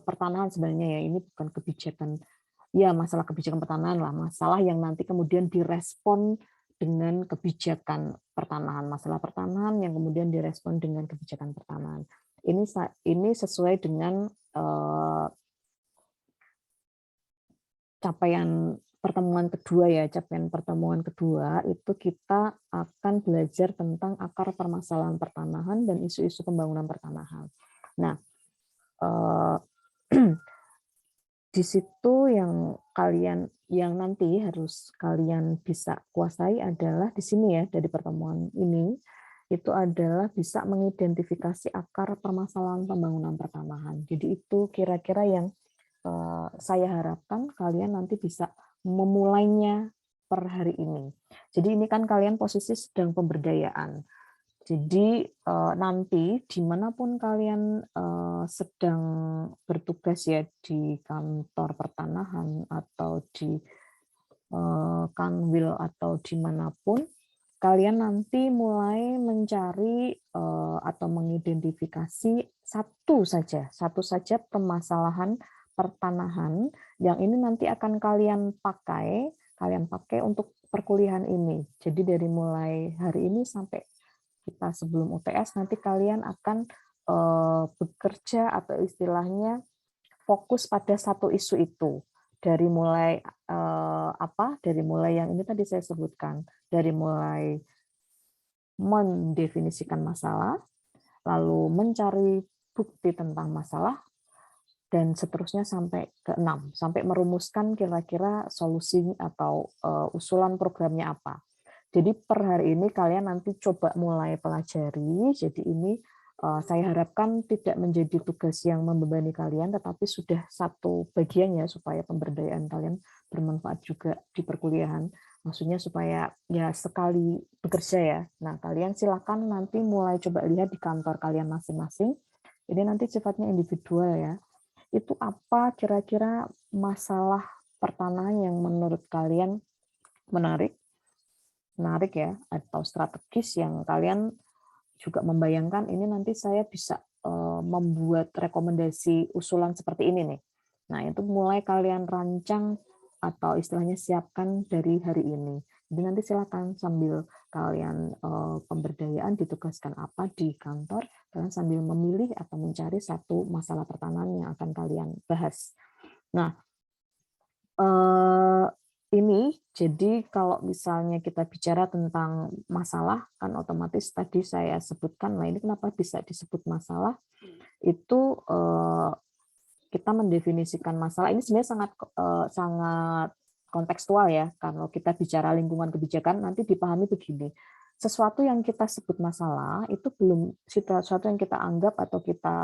pertanahan sebenarnya ya. Ini bukan kebijakan, ya masalah kebijakan pertanahan lah, masalah yang nanti kemudian direspon dengan kebijakan pertanahan, masalah pertanahan yang kemudian direspon dengan kebijakan pertanahan. Ini sesuai dengan capaian pertemuan kedua ya, capaian pertemuan kedua itu kita akan belajar tentang akar permasalahan pertanahan dan isu-isu pembangunan pertanahan. Nah, di situ yang nanti harus kalian bisa kuasai adalah di sini ya, dari pertemuan ini itu adalah bisa mengidentifikasi akar permasalahan pembangunan pertanahan. Jadi itu kira-kira yang saya harapkan kalian nanti bisa memulainya per hari ini. Jadi ini kan kalian posisi sedang pemberdayaan. Jadi nanti dimanapun kalian sedang bertugas ya, di kantor pertanahan atau di kanwil atau dimanapun, kalian nanti mulai mencari atau mengidentifikasi satu saja permasalahan pertanahan yang ini nanti akan kalian pakai untuk perkuliahan ini. Jadi dari mulai hari ini sampai kita sebelum UTS nanti kalian akan bekerja atau istilahnya fokus pada satu isu itu. Dari mulai dari mulai yang ini tadi saya sebutkan, dari mulai mendefinisikan masalah, lalu mencari bukti tentang masalah, dan seterusnya sampai ke 6, sampai merumuskan kira-kira solusi atau usulan programnya apa. Jadi per hari ini kalian nanti coba mulai pelajari. Jadi ini saya harapkan tidak menjadi tugas yang membebani kalian, tetapi sudah satu bagian ya supaya pemberdayaan kalian bermanfaat juga di perkuliahan. Maksudnya supaya ya sekali bekerja ya. Nah, kalian silakan nanti mulai coba lihat di kantor kalian masing-masing. Ini nanti sifatnya individual ya. Itu apa kira-kira masalah pertanahan yang menurut kalian menarik, menarik ya, atau strategis yang kalian juga membayangkan ini nanti saya bisa membuat rekomendasi usulan seperti ini nih. Nah, itu mulai kalian rancang atau istilahnya siapkan dari hari ini. Jadi nanti silakan sambil kalian pemberdayaan ditugaskan apa di kantor, kalian sambil memilih atau mencari satu masalah pertanahan yang akan kalian bahas. Nah, Eee, ini jadi kalau misalnya kita bicara tentang masalah, kan otomatis tadi saya sebutkan, nah ini kenapa bisa disebut masalah, itu, kita mendefinisikan masalah ini sebenarnya sangat kontekstual ya, kalau kita bicara lingkungan kebijakan nanti dipahami begini, sesuatu yang kita sebut masalah itu belum sesuatu yang kita anggap atau kita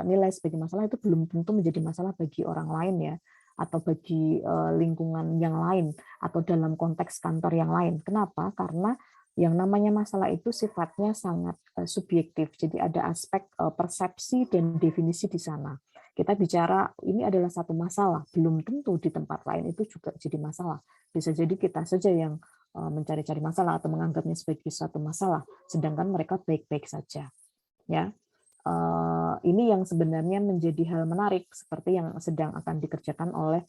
nilai sebagai masalah itu belum tentu menjadi masalah bagi orang lain ya, atau bagi, lingkungan yang lain, atau dalam konteks kantor yang lain. Kenapa? Karena yang namanya masalah itu sifatnya sangat, subjektif. Jadi ada aspek, persepsi dan definisi di sana. Kita bicara ini adalah satu masalah, belum tentu di tempat lain itu juga jadi masalah. Bisa jadi kita saja yang mencari-cari masalah atau menganggapnya sebagai suatu masalah, sedangkan mereka baik-baik saja. Ya, ini yang sebenarnya menjadi hal menarik seperti yang sedang akan dikerjakan oleh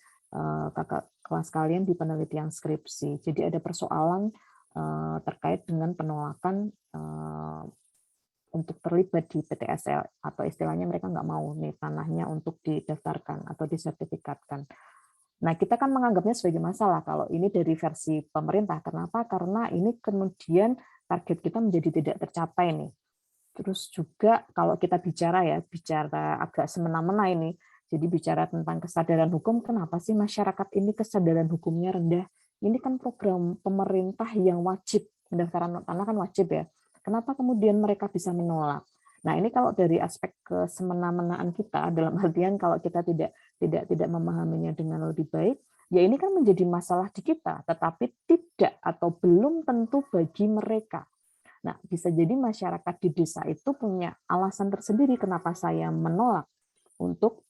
kakak kelas kalian di penelitian skripsi. Jadi ada persoalan terkait dengan penolakan untuk terlibat di PTSL atau istilahnya mereka nggak mau nih tanahnya untuk didaftarkan atau disertifikatkan. Nah, kita kan menganggapnya sebagai masalah kalau ini dari versi pemerintah. Kenapa? Karena ini kemudian target kita menjadi tidak tercapai nih. Terus juga kalau kita bicara ya, bicara agak semena-mena ini, jadi bicara tentang kesadaran hukum, kenapa sih masyarakat ini kesadaran hukumnya rendah? Ini kan program pemerintah yang wajib, pendaftaran tanah kan wajib ya. Kenapa kemudian mereka bisa menolak? Nah, ini kalau dari aspek kesemena-menaan kita, dalam artian kalau kita tidak memahaminya dengan lebih baik, ya ini kan menjadi masalah di kita, tetapi tidak atau belum tentu bagi mereka. Nah, bisa jadi masyarakat di desa itu punya alasan tersendiri kenapa saya menolak untuk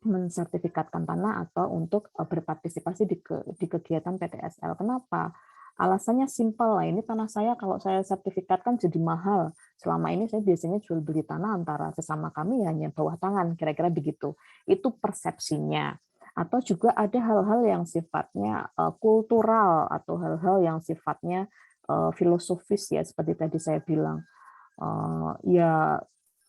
mensertifikatkan tanah atau untuk berpartisipasi di kegiatan PTSL. Kenapa? Alasannya simpel lah, ini tanah saya kalau saya sertifikatkan jadi mahal. Selama ini saya biasanya jual beli tanah antara sesama kami hanya bawah tangan, kira-kira begitu. Itu persepsinya. Atau juga ada hal-hal yang sifatnya kultural atau hal-hal yang sifatnya filosofis ya, seperti tadi saya bilang. Ya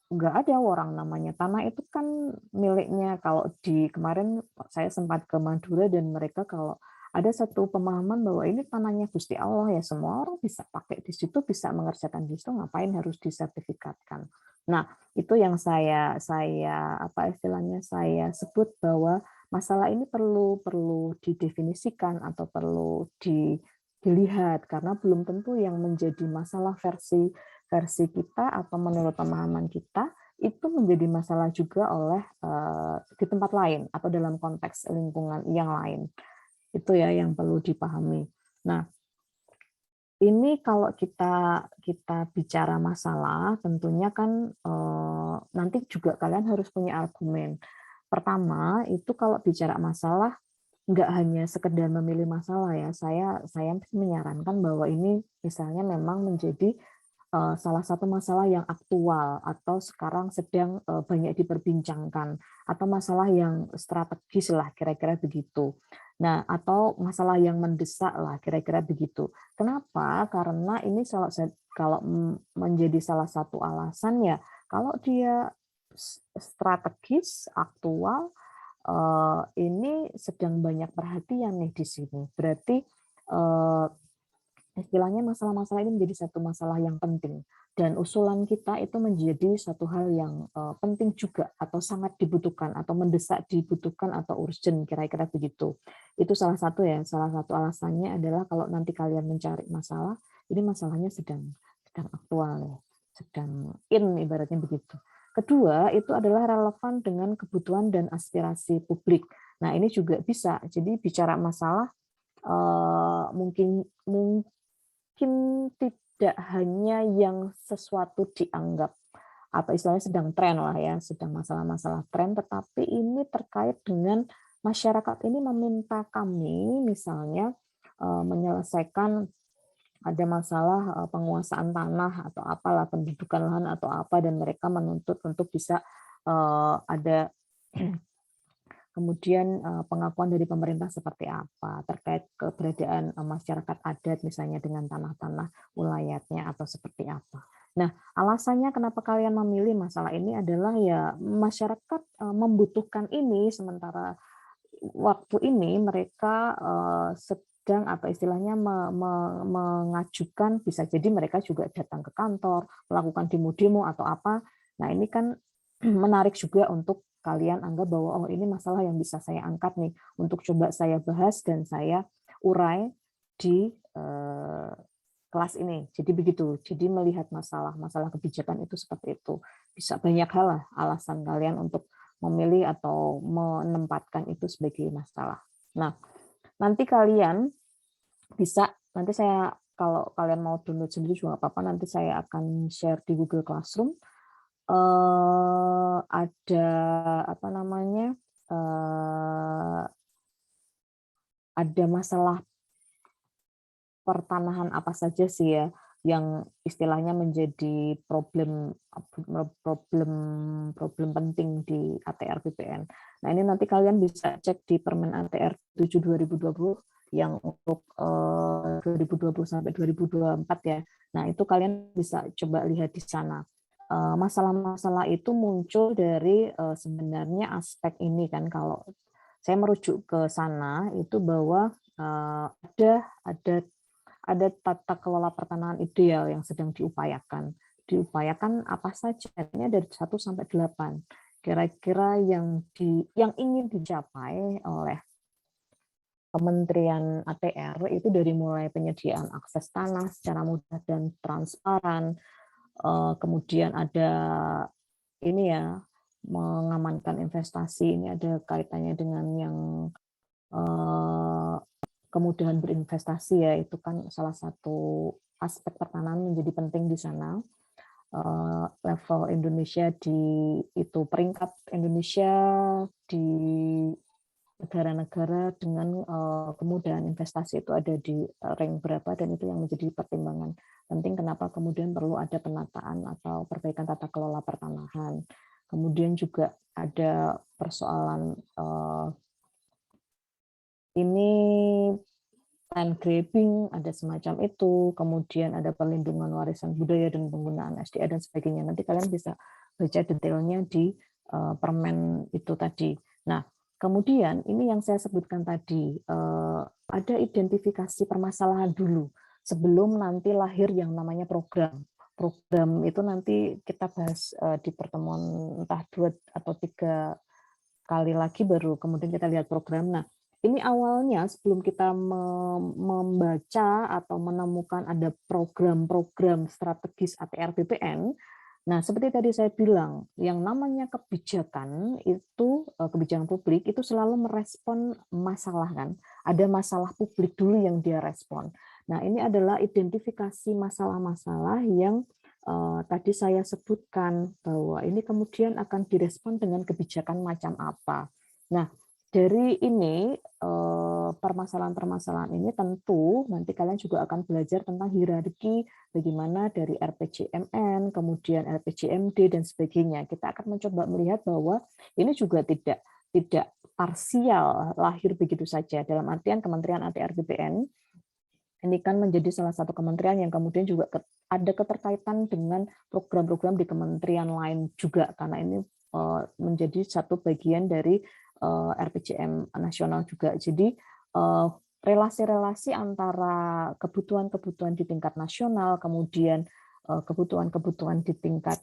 nggak ada orang namanya tanah itu kan miliknya kalau di kemarin saya sempat ke Madura dan mereka kalau ada satu pemahaman bahwa ini tanahnya Gusti Allah ya semua orang bisa pakai di situ bisa mengerjakan di situ ngapain harus disertifikatkan. Nah, itu yang saya apa istilahnya saya sebut bahwa masalah ini perlu perlu didefinisikan atau perlu dilihat karena belum tentu yang menjadi masalah versi versi kita atau menurut pemahaman kita itu menjadi masalah juga oleh di tempat lain atau dalam konteks lingkungan yang lain. Itu ya yang perlu dipahami. Nah, ini kalau kita kita bicara masalah, tentunya kan nanti juga kalian harus punya argumen. Pertama, itu kalau bicara masalah nggak hanya sekedar memilih masalah ya. Saya menyarankan bahwa ini misalnya memang menjadi salah satu masalah yang aktual atau sekarang sedang banyak diperbincangkan atau masalah yang strategis lah kira-kira begitu. Nah, atau masalah yang mendesak lah kira-kira begitu. Kenapa? Karena ini kalau menjadi salah satu alasan ya kalau dia strategis, aktual, ini sedang banyak perhatian nih di sini. Berarti istilahnya masalah-masalah ini menjadi satu masalah yang penting dan usulan kita itu menjadi satu hal yang penting juga atau sangat dibutuhkan atau mendesak dibutuhkan atau urgent kira-kira begitu. Itu salah satu ya, salah satu alasannya adalah kalau nanti kalian mencari masalah ini masalahnya sedang aktual ya, sedang in ibaratnya begitu. Kedua, itu adalah relevan dengan kebutuhan dan aspirasi publik. Nah, ini juga bisa. Jadi bicara masalah mungkin tidak hanya yang sesuatu dianggap atau istilahnya sedang tren lah ya, sedang masalah-masalah tren, tetapi ini terkait dengan masyarakat ini meminta kami misalnya menyelesaikan ada masalah penguasaan tanah atau apalah pendudukan lahan atau apa dan mereka menuntut untuk bisa ada kemudian pengakuan dari pemerintah seperti apa terkait keberadaan masyarakat adat misalnya dengan tanah-tanah wilayahnya atau seperti apa. Nah, alasannya kenapa kalian memilih masalah ini adalah ya masyarakat membutuhkan ini sementara waktu ini mereka sedang apa istilahnya mengajukan bisa jadi mereka juga datang ke kantor, melakukan demo-demo atau apa. Nah, ini kan menarik juga untuk kalian anggap bahwa oh ini masalah yang bisa saya angkat nih untuk coba saya bahas dan saya urai di kelas ini. Jadi begitu. Jadi melihat masalah kebijakan itu seperti itu. Bisa banyak hal lah alasan kalian untuk memilih atau menempatkan itu sebagai masalah. Nah, nanti kalian bisa nanti saya kalau kalian mau download sendiri juga nggak apa-apa. Nanti saya akan share di Google Classroom. Ada apa namanya ada masalah pertanahan apa saja sih ya yang istilahnya menjadi problem problem penting di ATR BPN. Nah, ini nanti kalian bisa cek di Permen ATR 7 2020 yang untuk 2020 sampai 2024 ya. Nah, itu kalian bisa coba lihat di sana. Masalah-masalah itu muncul dari sebenarnya aspek ini kan kalau saya merujuk ke sana itu bahwa ada tata kelola pertanahan ideal yang sedang diupayakan. Diupayakan apa saja? Ini dari 1 sampai 8. Kira-kira yang ingin dicapai oleh Kementerian ATR itu dari mulai penyediaan akses tanah secara mudah dan transparan, kemudian ada ini ya mengamankan investasi, ini ada kaitannya dengan yang kemudahan berinvestasi ya, itu kan salah satu aspek pertanahan menjadi penting di sana. Level Indonesia itu peringkat Indonesia di negara-negara dengan kemudahan investasi itu ada di rank berapa dan itu yang menjadi pertimbangan penting kenapa kemudian perlu ada penataan atau perbaikan tata kelola pertanahan. Kemudian juga ada persoalan ini land grabbing, ada semacam itu, kemudian ada perlindungan warisan budaya dan penggunaan SDA dan sebagainya. Nanti kalian bisa baca detailnya di permen itu tadi. Nah, kemudian ini yang saya sebutkan tadi, ada identifikasi permasalahan dulu sebelum nanti lahir yang namanya program. Program itu nanti kita bahas di pertemuan entah 2 atau 3 kali lagi baru kemudian kita lihat program. Nah, ini awalnya sebelum kita membaca atau menemukan ada program-program strategis ATR BPN, nah seperti tadi saya bilang, yang namanya kebijakan itu, kebijakan publik itu selalu merespon masalah kan, ada masalah publik dulu yang dia respon. Nah ini adalah identifikasi masalah-masalah yang tadi saya sebutkan bahwa ini kemudian akan direspon dengan kebijakan macam apa. Nah, dari ini permasalahan-permasalahan ini tentu nanti kalian juga akan belajar tentang hierarki bagaimana dari RPJMN, kemudian RPJMD dan sebagainya. Kita akan mencoba melihat bahwa ini juga tidak parsial lahir begitu saja dalam artian Kementerian ATR BPN ini kan menjadi salah satu kementerian yang kemudian juga ada keterkaitan dengan program-program di kementerian lain juga karena ini menjadi satu bagian dari RPJM nasional juga. Jadi relasi-relasi antara kebutuhan-kebutuhan di tingkat nasional, kemudian kebutuhan-kebutuhan di tingkat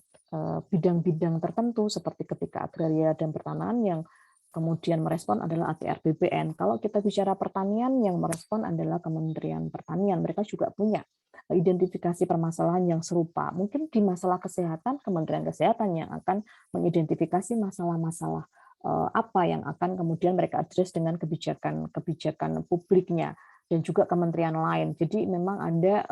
bidang-bidang tertentu seperti ketika agraria dan pertanahan yang kemudian merespon adalah ATR BPN. Kalau kita bicara pertanian, yang merespon adalah Kementerian Pertanian. Mereka juga punya identifikasi permasalahan yang serupa. Mungkin di masalah kesehatan, Kementerian Kesehatan yang akan mengidentifikasi masalah-masalah apa yang akan kemudian mereka address dengan kebijakan publiknya, dan juga kementerian lain. Jadi memang ada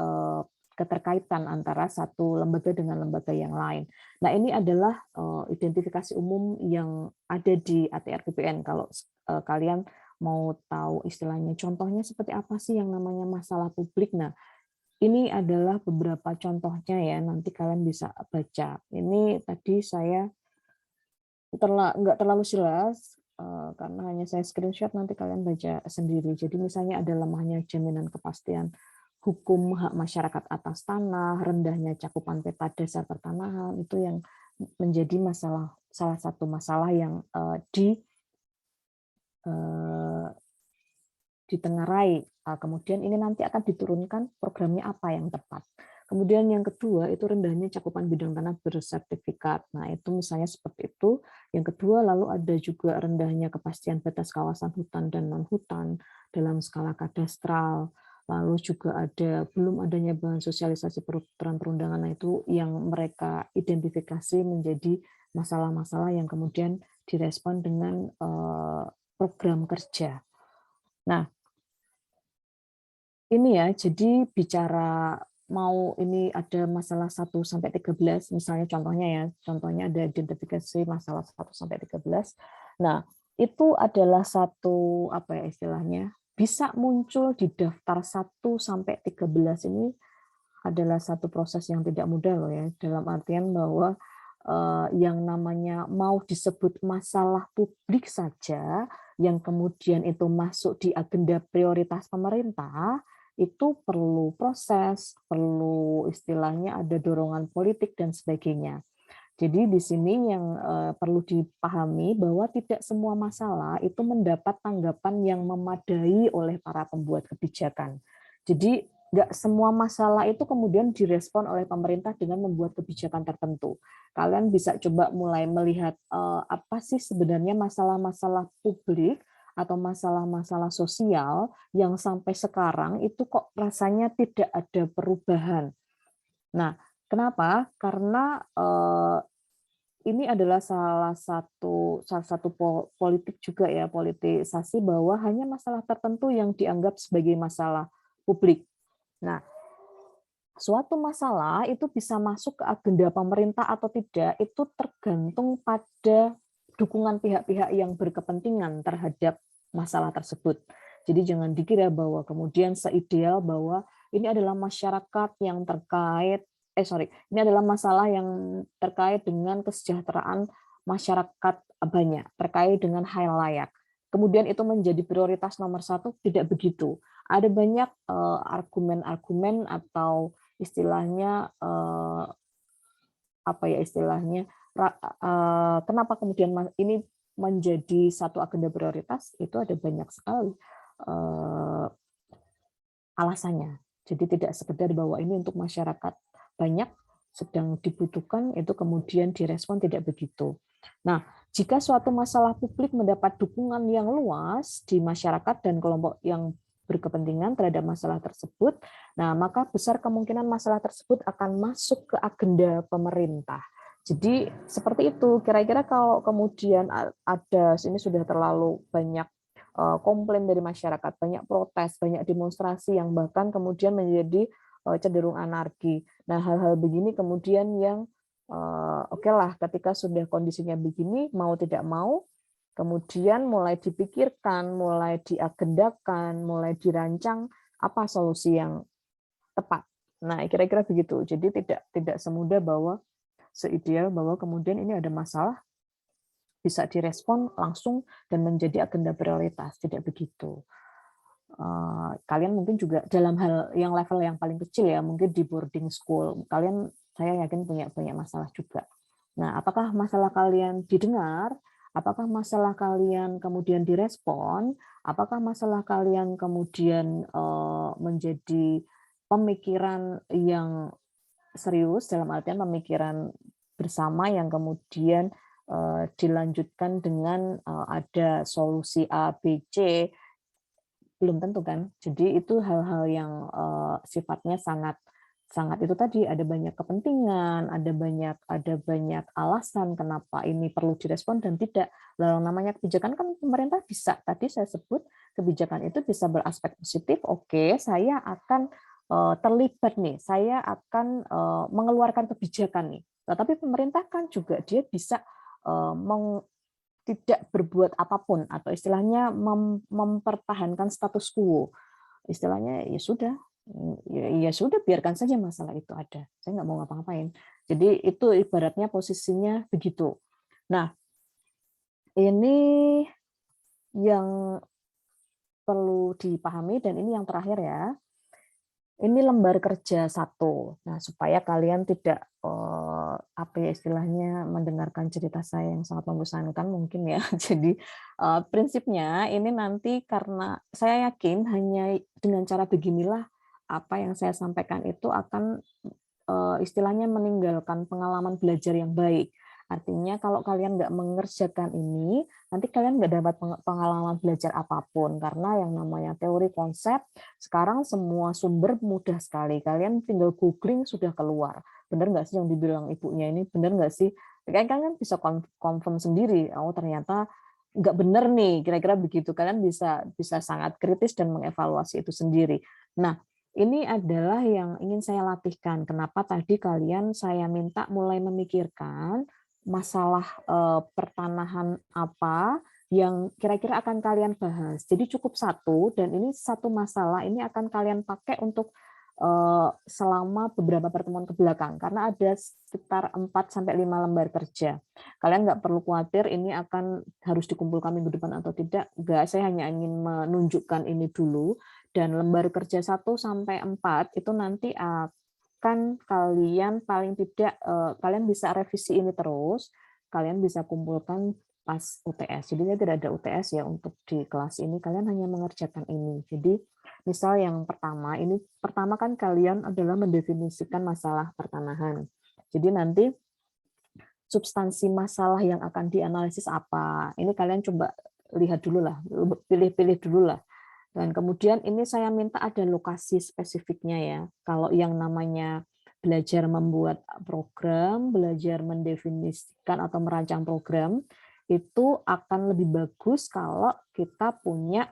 keterkaitan antara satu lembaga dengan lembaga yang lain. Nah, ini adalah identifikasi umum yang ada di ATR BPN. Kalau kalian mau tahu istilahnya, contohnya seperti apa sih yang namanya masalah publik. Nah, ini adalah beberapa contohnya ya, nanti kalian bisa baca. Ini tadi saya nggak terlalu jelas, karena hanya saya screenshot, nanti kalian baca sendiri. Jadi misalnya ada lemahnya jaminan kepastian hukum hak masyarakat atas tanah, rendahnya cakupan peta dasar pertanahan, itu yang menjadi salah satu masalah yang ditengarai. Kemudian ini nanti akan diturunkan programnya apa yang tepat. Kemudian yang kedua itu rendahnya cakupan bidang tanah bersertifikat. Nah, itu misalnya seperti itu. Yang kedua, lalu ada juga rendahnya kepastian batas kawasan hutan dan non-hutan dalam skala kadastral. Lalu juga ada belum adanya bahan sosialisasi peraturan perundangan. Nah, itu yang mereka identifikasi menjadi masalah-masalah yang kemudian direspon dengan program kerja. Nah, ini ya, jadi bicara mau ini ada masalah 1-13, misalnya contohnya ada identifikasi masalah 1-13. Nah, itu adalah satu apa ya istilahnya, bisa muncul di daftar 1-13 ini adalah satu proses yang tidak mudah loh ya, dalam artian bahwa yang namanya mau disebut masalah publik saja, yang kemudian itu masuk di agenda prioritas pemerintah, itu perlu proses, perlu istilahnya ada dorongan politik dan sebagainya. Jadi di sini yang perlu dipahami bahwa tidak semua masalah itu mendapat tanggapan yang memadai oleh para pembuat kebijakan. Jadi nggak semua masalah itu kemudian direspon oleh pemerintah dengan membuat kebijakan tertentu. Kalian bisa coba mulai melihat apa sih sebenarnya masalah-masalah publik atau masalah-masalah sosial yang sampai sekarang itu kok rasanya tidak ada perubahan. Nah, kenapa? Karena ini adalah salah satu politik juga ya, politisasi bahwa hanya masalah tertentu yang dianggap sebagai masalah publik. Nah, suatu masalah itu bisa masuk ke agenda pemerintah atau tidak, itu tergantung pada dukungan pihak-pihak yang berkepentingan terhadap masalah tersebut. Jadi jangan dikira bahwa kemudian seideal bahwa ini adalah masyarakat yang ini adalah masalah yang terkait dengan kesejahteraan masyarakat banyak, terkait dengan hal layak. Kemudian itu menjadi prioritas nomor 1, tidak begitu. Ada banyak argumen-argumen atau istilahnya kenapa kemudian ini menjadi satu agenda prioritas, itu ada banyak sekali alasannya. Jadi tidak sekedar bahwa ini untuk masyarakat banyak sedang dibutuhkan, itu kemudian direspon tidak begitu. Nah, jika suatu masalah publik mendapat dukungan yang luas di masyarakat dan kelompok yang berkepentingan terhadap masalah tersebut, nah maka besar kemungkinan masalah tersebut akan masuk ke agenda pemerintah. Jadi seperti itu, kira-kira kalau kemudian ada, ini sudah terlalu banyak komplain dari masyarakat, banyak protes, banyak demonstrasi yang bahkan kemudian menjadi cenderung anarki. Nah, hal-hal begini kemudian yang oke lah, ketika sudah kondisinya begini, mau tidak mau, kemudian mulai dipikirkan, mulai diagendakan, mulai dirancang apa solusi yang tepat. Nah, kira-kira begitu. Jadi tidak semudah bahwa seideal bahwa kemudian ini ada masalah bisa direspon langsung dan menjadi agenda prioritas, tidak begitu. Kalian mungkin juga dalam hal yang level yang paling kecil ya, mungkin di boarding school, kalian saya yakin punya masalah juga. Nah, apakah masalah kalian didengar? Apakah masalah kalian kemudian direspon? Apakah masalah kalian kemudian menjadi pemikiran yang serius, dalam artian pemikiran bersama yang kemudian dilanjutkan dengan ada solusi A, B, C, belum tentu kan. Jadi itu hal-hal yang sifatnya sangat sangat itu tadi, ada banyak kepentingan, ada banyak alasan kenapa ini perlu direspon dan tidak. Lalu namanya kebijakan kan pemerintah bisa, tadi saya sebut kebijakan itu bisa beraspek positif, oke, saya akan terlibat nih, saya akan mengeluarkan kebijakan nih. Tapi pemerintah kan juga dia bisa tidak berbuat apapun atau istilahnya mempertahankan status quo. Istilahnya ya sudah, ya sudah biarkan saja masalah itu ada. Saya nggak mau ngapa-ngapain. Jadi itu ibaratnya posisinya begitu. Nah, ini yang perlu dipahami dan ini yang terakhir ya. Ini lembar kerja satu. Nah, supaya kalian tidak apa ya istilahnya mendengarkan cerita saya yang sangat membosankan mungkin ya. Jadi prinsipnya ini nanti karena saya yakin hanya dengan cara beginilah apa yang saya sampaikan itu akan istilahnya meninggalkan pengalaman belajar yang baik. Artinya kalau kalian nggak mengerjakan ini, nanti kalian nggak dapat pengalaman belajar apapun. Karena yang namanya teori konsep, sekarang semua sumber mudah sekali. Kalian tinggal googling sudah keluar. Benar nggak sih yang dibilang ibunya ini? Benar nggak sih? Kalian bisa confirm sendiri. Oh ternyata nggak benar nih, kira-kira begitu. Kalian bisa bisa sangat kritis dan mengevaluasi itu sendiri. Nah, ini adalah yang ingin saya latihkan. Kenapa tadi kalian saya minta mulai memikirkan masalah pertanahan apa yang kira-kira akan kalian bahas. Jadi cukup satu dan ini satu masalah ini akan kalian pakai untuk selama beberapa pertemuan ke belakang karena ada sekitar 4 sampai 5 lembar kerja. Kalian nggak perlu khawatir ini akan harus dikumpulkan minggu depan atau tidak. Enggak, saya hanya ingin menunjukkan ini dulu dan lembar kerja 1 sampai 4 itu nanti akan kalian paling tidak kalian bisa revisi ini terus, kalian bisa kumpulkan pas UTS. Jadi tidak ada UTS ya untuk di kelas ini, kalian hanya mengerjakan ini. Jadi misal yang pertama, ini pertama kan kalian adalah mendefinisikan masalah pertanahan. Jadi nanti substansi masalah yang akan dianalisis apa. Ini kalian coba lihat dulu lah, pilih-pilih dulu lah. Dan kemudian ini saya minta ada lokasi spesifiknya ya. Kalau yang namanya belajar membuat program, belajar mendefinisikan atau merancang program, itu akan lebih bagus kalau kita punya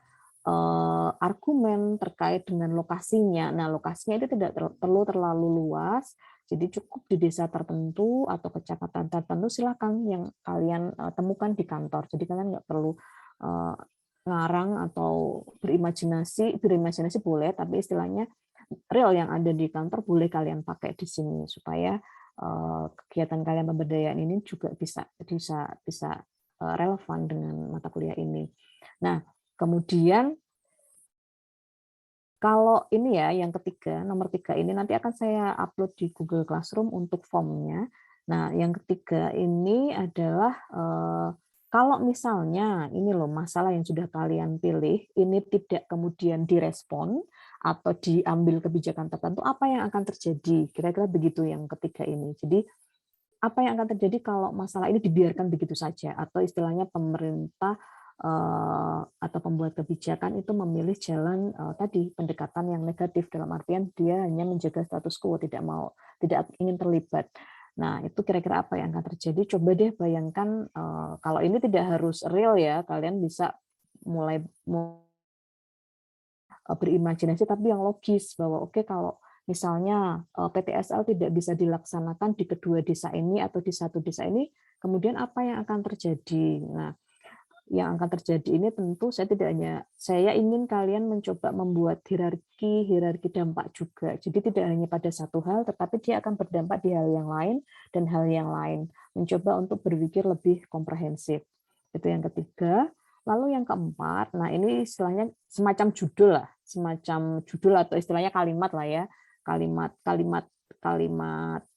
argumen terkait dengan lokasinya. Nah, lokasinya itu tidak perlu terlalu luas, jadi cukup di desa tertentu atau kecamatan tertentu silakan yang kalian temukan di kantor. Jadi kalian nggak perlu ngarang atau berimajinasi boleh, tapi istilahnya real yang ada di kantor boleh kalian pakai di sini supaya kegiatan kalian pemberdayaan ini juga bisa relevan dengan mata kuliah ini. Nah, kemudian kalau ini ya yang ketiga, nomor 3 ini nanti akan saya upload di Google Classroom untuk formnya. Nah, yang ketiga ini adalah kalau misalnya ini loh masalah yang sudah kalian pilih ini tidak kemudian direspon atau diambil kebijakan tertentu, apa yang akan terjadi? Kira-kira begitu yang ketiga ini. Jadi apa yang akan terjadi kalau masalah ini dibiarkan begitu saja atau istilahnya pemerintah atau pembuat kebijakan itu memilih jalan tadi pendekatan yang negatif dalam artian dia hanya menjaga status quo, tidak ingin terlibat. Nah, itu kira-kira apa yang akan terjadi? Coba deh bayangkan kalau ini tidak harus real ya, kalian bisa mulai berimajinasi tapi yang logis bahwa oke kalau misalnya PTSL tidak bisa dilaksanakan di kedua desa ini atau di satu desa ini, kemudian apa yang akan terjadi? Nah, yang akan terjadi ini tentu saya ingin kalian mencoba membuat hierarki dampak juga. Jadi tidak hanya pada satu hal, tetapi dia akan berdampak di hal yang lain dan hal yang lain. Mencoba untuk berpikir lebih komprehensif. Itu yang ketiga. Lalu yang keempat, nah ini istilahnya semacam judul atau istilahnya kalimat lah ya, kalimat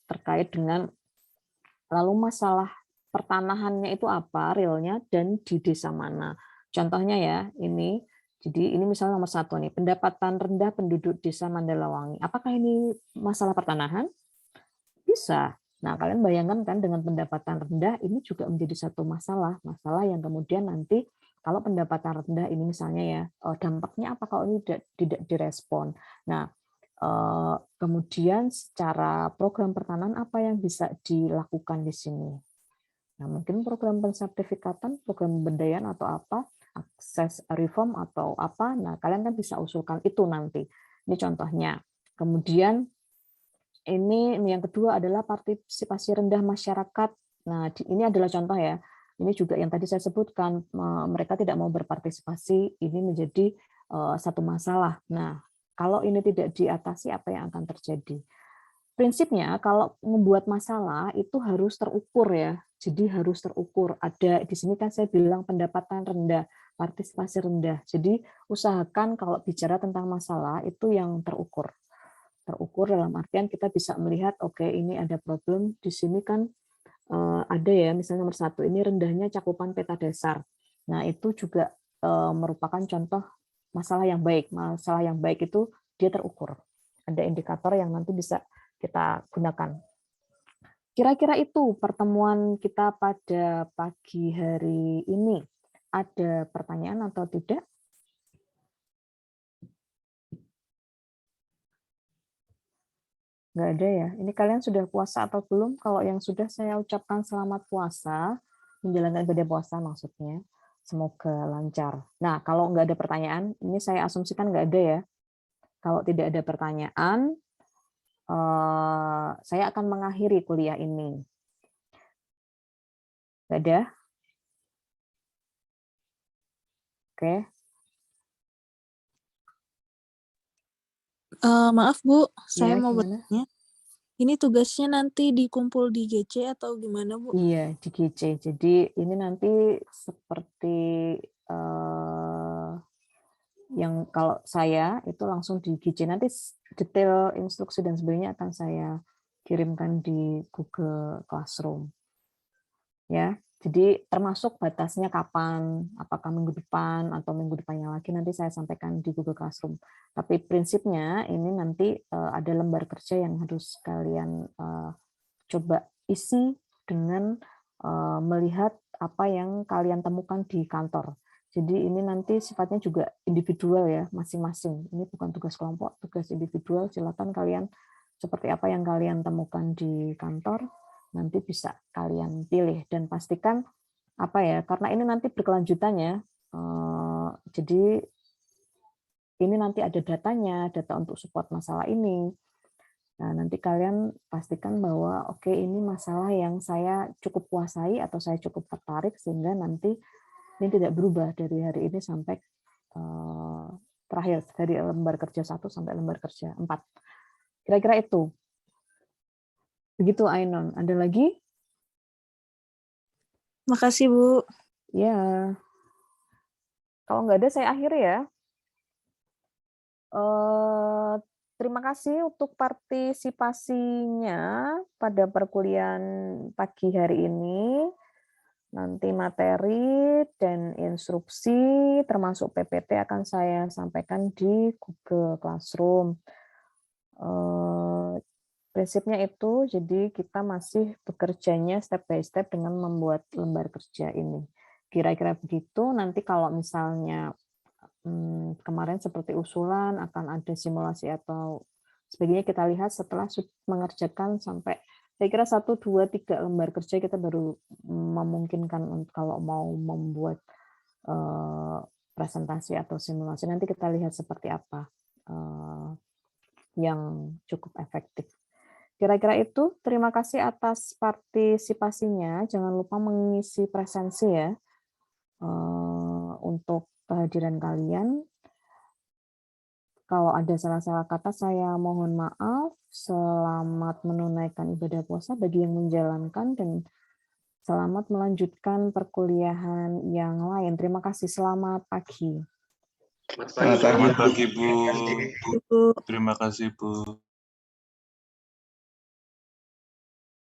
terkait dengan lalu masalah pertanahannya itu apa realnya dan di desa mana. Contohnya ya ini, jadi ini misalnya nomor 1 nih, pendapatan rendah penduduk desa Mandalawangi. Apakah ini masalah pertanahan? Bisa. Nah, kalian bayangkan kan dengan pendapatan rendah ini juga menjadi satu masalah yang kemudian nanti kalau pendapatan rendah ini misalnya ya dampaknya apa kalau ini tidak direspon. Nah, Kemudian secara program pertahanan apa yang bisa dilakukan di sini? Nah, mungkin program pensertifikatan, program pemberdayaan atau apa, akses reform atau apa. Nah, kalian kan bisa usulkan itu nanti. Ini contohnya. Kemudian ini yang kedua adalah partisipasi rendah masyarakat. Nah, ini adalah contoh ya. Ini juga yang tadi saya sebutkan, mereka tidak mau berpartisipasi, ini menjadi satu masalah. Nah, kalau ini tidak diatasi, apa yang akan terjadi? Prinsipnya, kalau membuat masalah itu harus terukur ya. Jadi harus terukur. Ada di sini kan saya bilang pendapatan rendah, partisipasi rendah. Jadi usahakan kalau bicara tentang masalah itu yang terukur. Terukur dalam artian kita bisa melihat, oke, ini ada problem di sini kan. Ada ya, misalnya nomor 1, ini rendahnya cakupan peta dasar. Nah, itu juga merupakan contoh masalah yang baik. Masalah yang baik itu dia terukur. Ada indikator yang nanti bisa kita gunakan. Kira-kira itu pertemuan kita pada pagi hari ini. Ada pertanyaan atau tidak? Nggak ada ya. Ini kalian sudah puasa atau belum? Kalau yang sudah, saya ucapkan selamat puasa, menjalankan ibadah puasa maksudnya. Semoga lancar. Nah, kalau nggak ada pertanyaan, ini saya asumsikan nggak ada ya. Kalau tidak ada pertanyaan, saya akan mengakhiri kuliah ini. Nggak ada? Oke. Maaf Bu, Ya, saya mau gimana? bertanya. Ini tugasnya nanti dikumpul di GC atau gimana Bu? Iya, di GC. Jadi ini nanti seperti yang kalau saya itu langsung di GC. Nanti detail instruksi dan sebagainya akan saya kirimkan di Google Classroom. Ya, jadi termasuk batasnya kapan, apakah minggu depan atau minggu depannya lagi nanti saya sampaikan di Google Classroom. Tapi prinsipnya ini nanti ada lembar kerja yang harus kalian coba isi dengan melihat apa yang kalian temukan di kantor. Jadi ini nanti sifatnya juga individual ya, masing-masing. Ini bukan tugas kelompok, tugas individual. Silakan kalian seperti apa yang kalian temukan di kantor, nanti bisa kalian pilih dan pastikan apa ya, karena ini nanti berkelanjutannya. Jadi ini nanti ada datanya, data untuk support masalah ini. Nah, nanti kalian pastikan bahwa oke, ini masalah yang saya cukup kuasai atau saya cukup tertarik sehingga nanti ini tidak berubah dari hari ini sampai terakhir, dari lembar kerja 1 sampai lembar kerja 4. Kira-kira itu. Begitu Ainon. Ada lagi? Makasih Bu. Ya. Kalau nggak ada saya akhiri ya. Terima kasih untuk partisipasinya pada perkuliahan pagi hari ini. Nanti materi dan instruksi termasuk PPT akan saya sampaikan di Google Classroom. Prinsipnya itu, jadi kita masih bekerjanya step by step dengan membuat lembar kerja ini. Kira-kira begitu. Nanti kalau misalnya kemarin seperti usulan akan ada simulasi atau sebagainya, kita lihat setelah mengerjakan sampai saya kira 1, 2, 3 lembar kerja kita baru memungkinkan kalau mau membuat presentasi atau simulasi. Nanti kita lihat seperti apa yang cukup efektif. Kira-kira itu. Terima kasih atas partisipasinya. Jangan lupa mengisi presensi ya untuk kehadiran kalian. Kalau ada salah-salah kata, saya mohon maaf. Selamat menunaikan ibadah puasa bagi yang menjalankan dan selamat melanjutkan perkuliahan yang lain. Terima kasih. Selamat pagi. Selamat pagi, Selamat pagi Bu. Bu. Terima kasih Bu.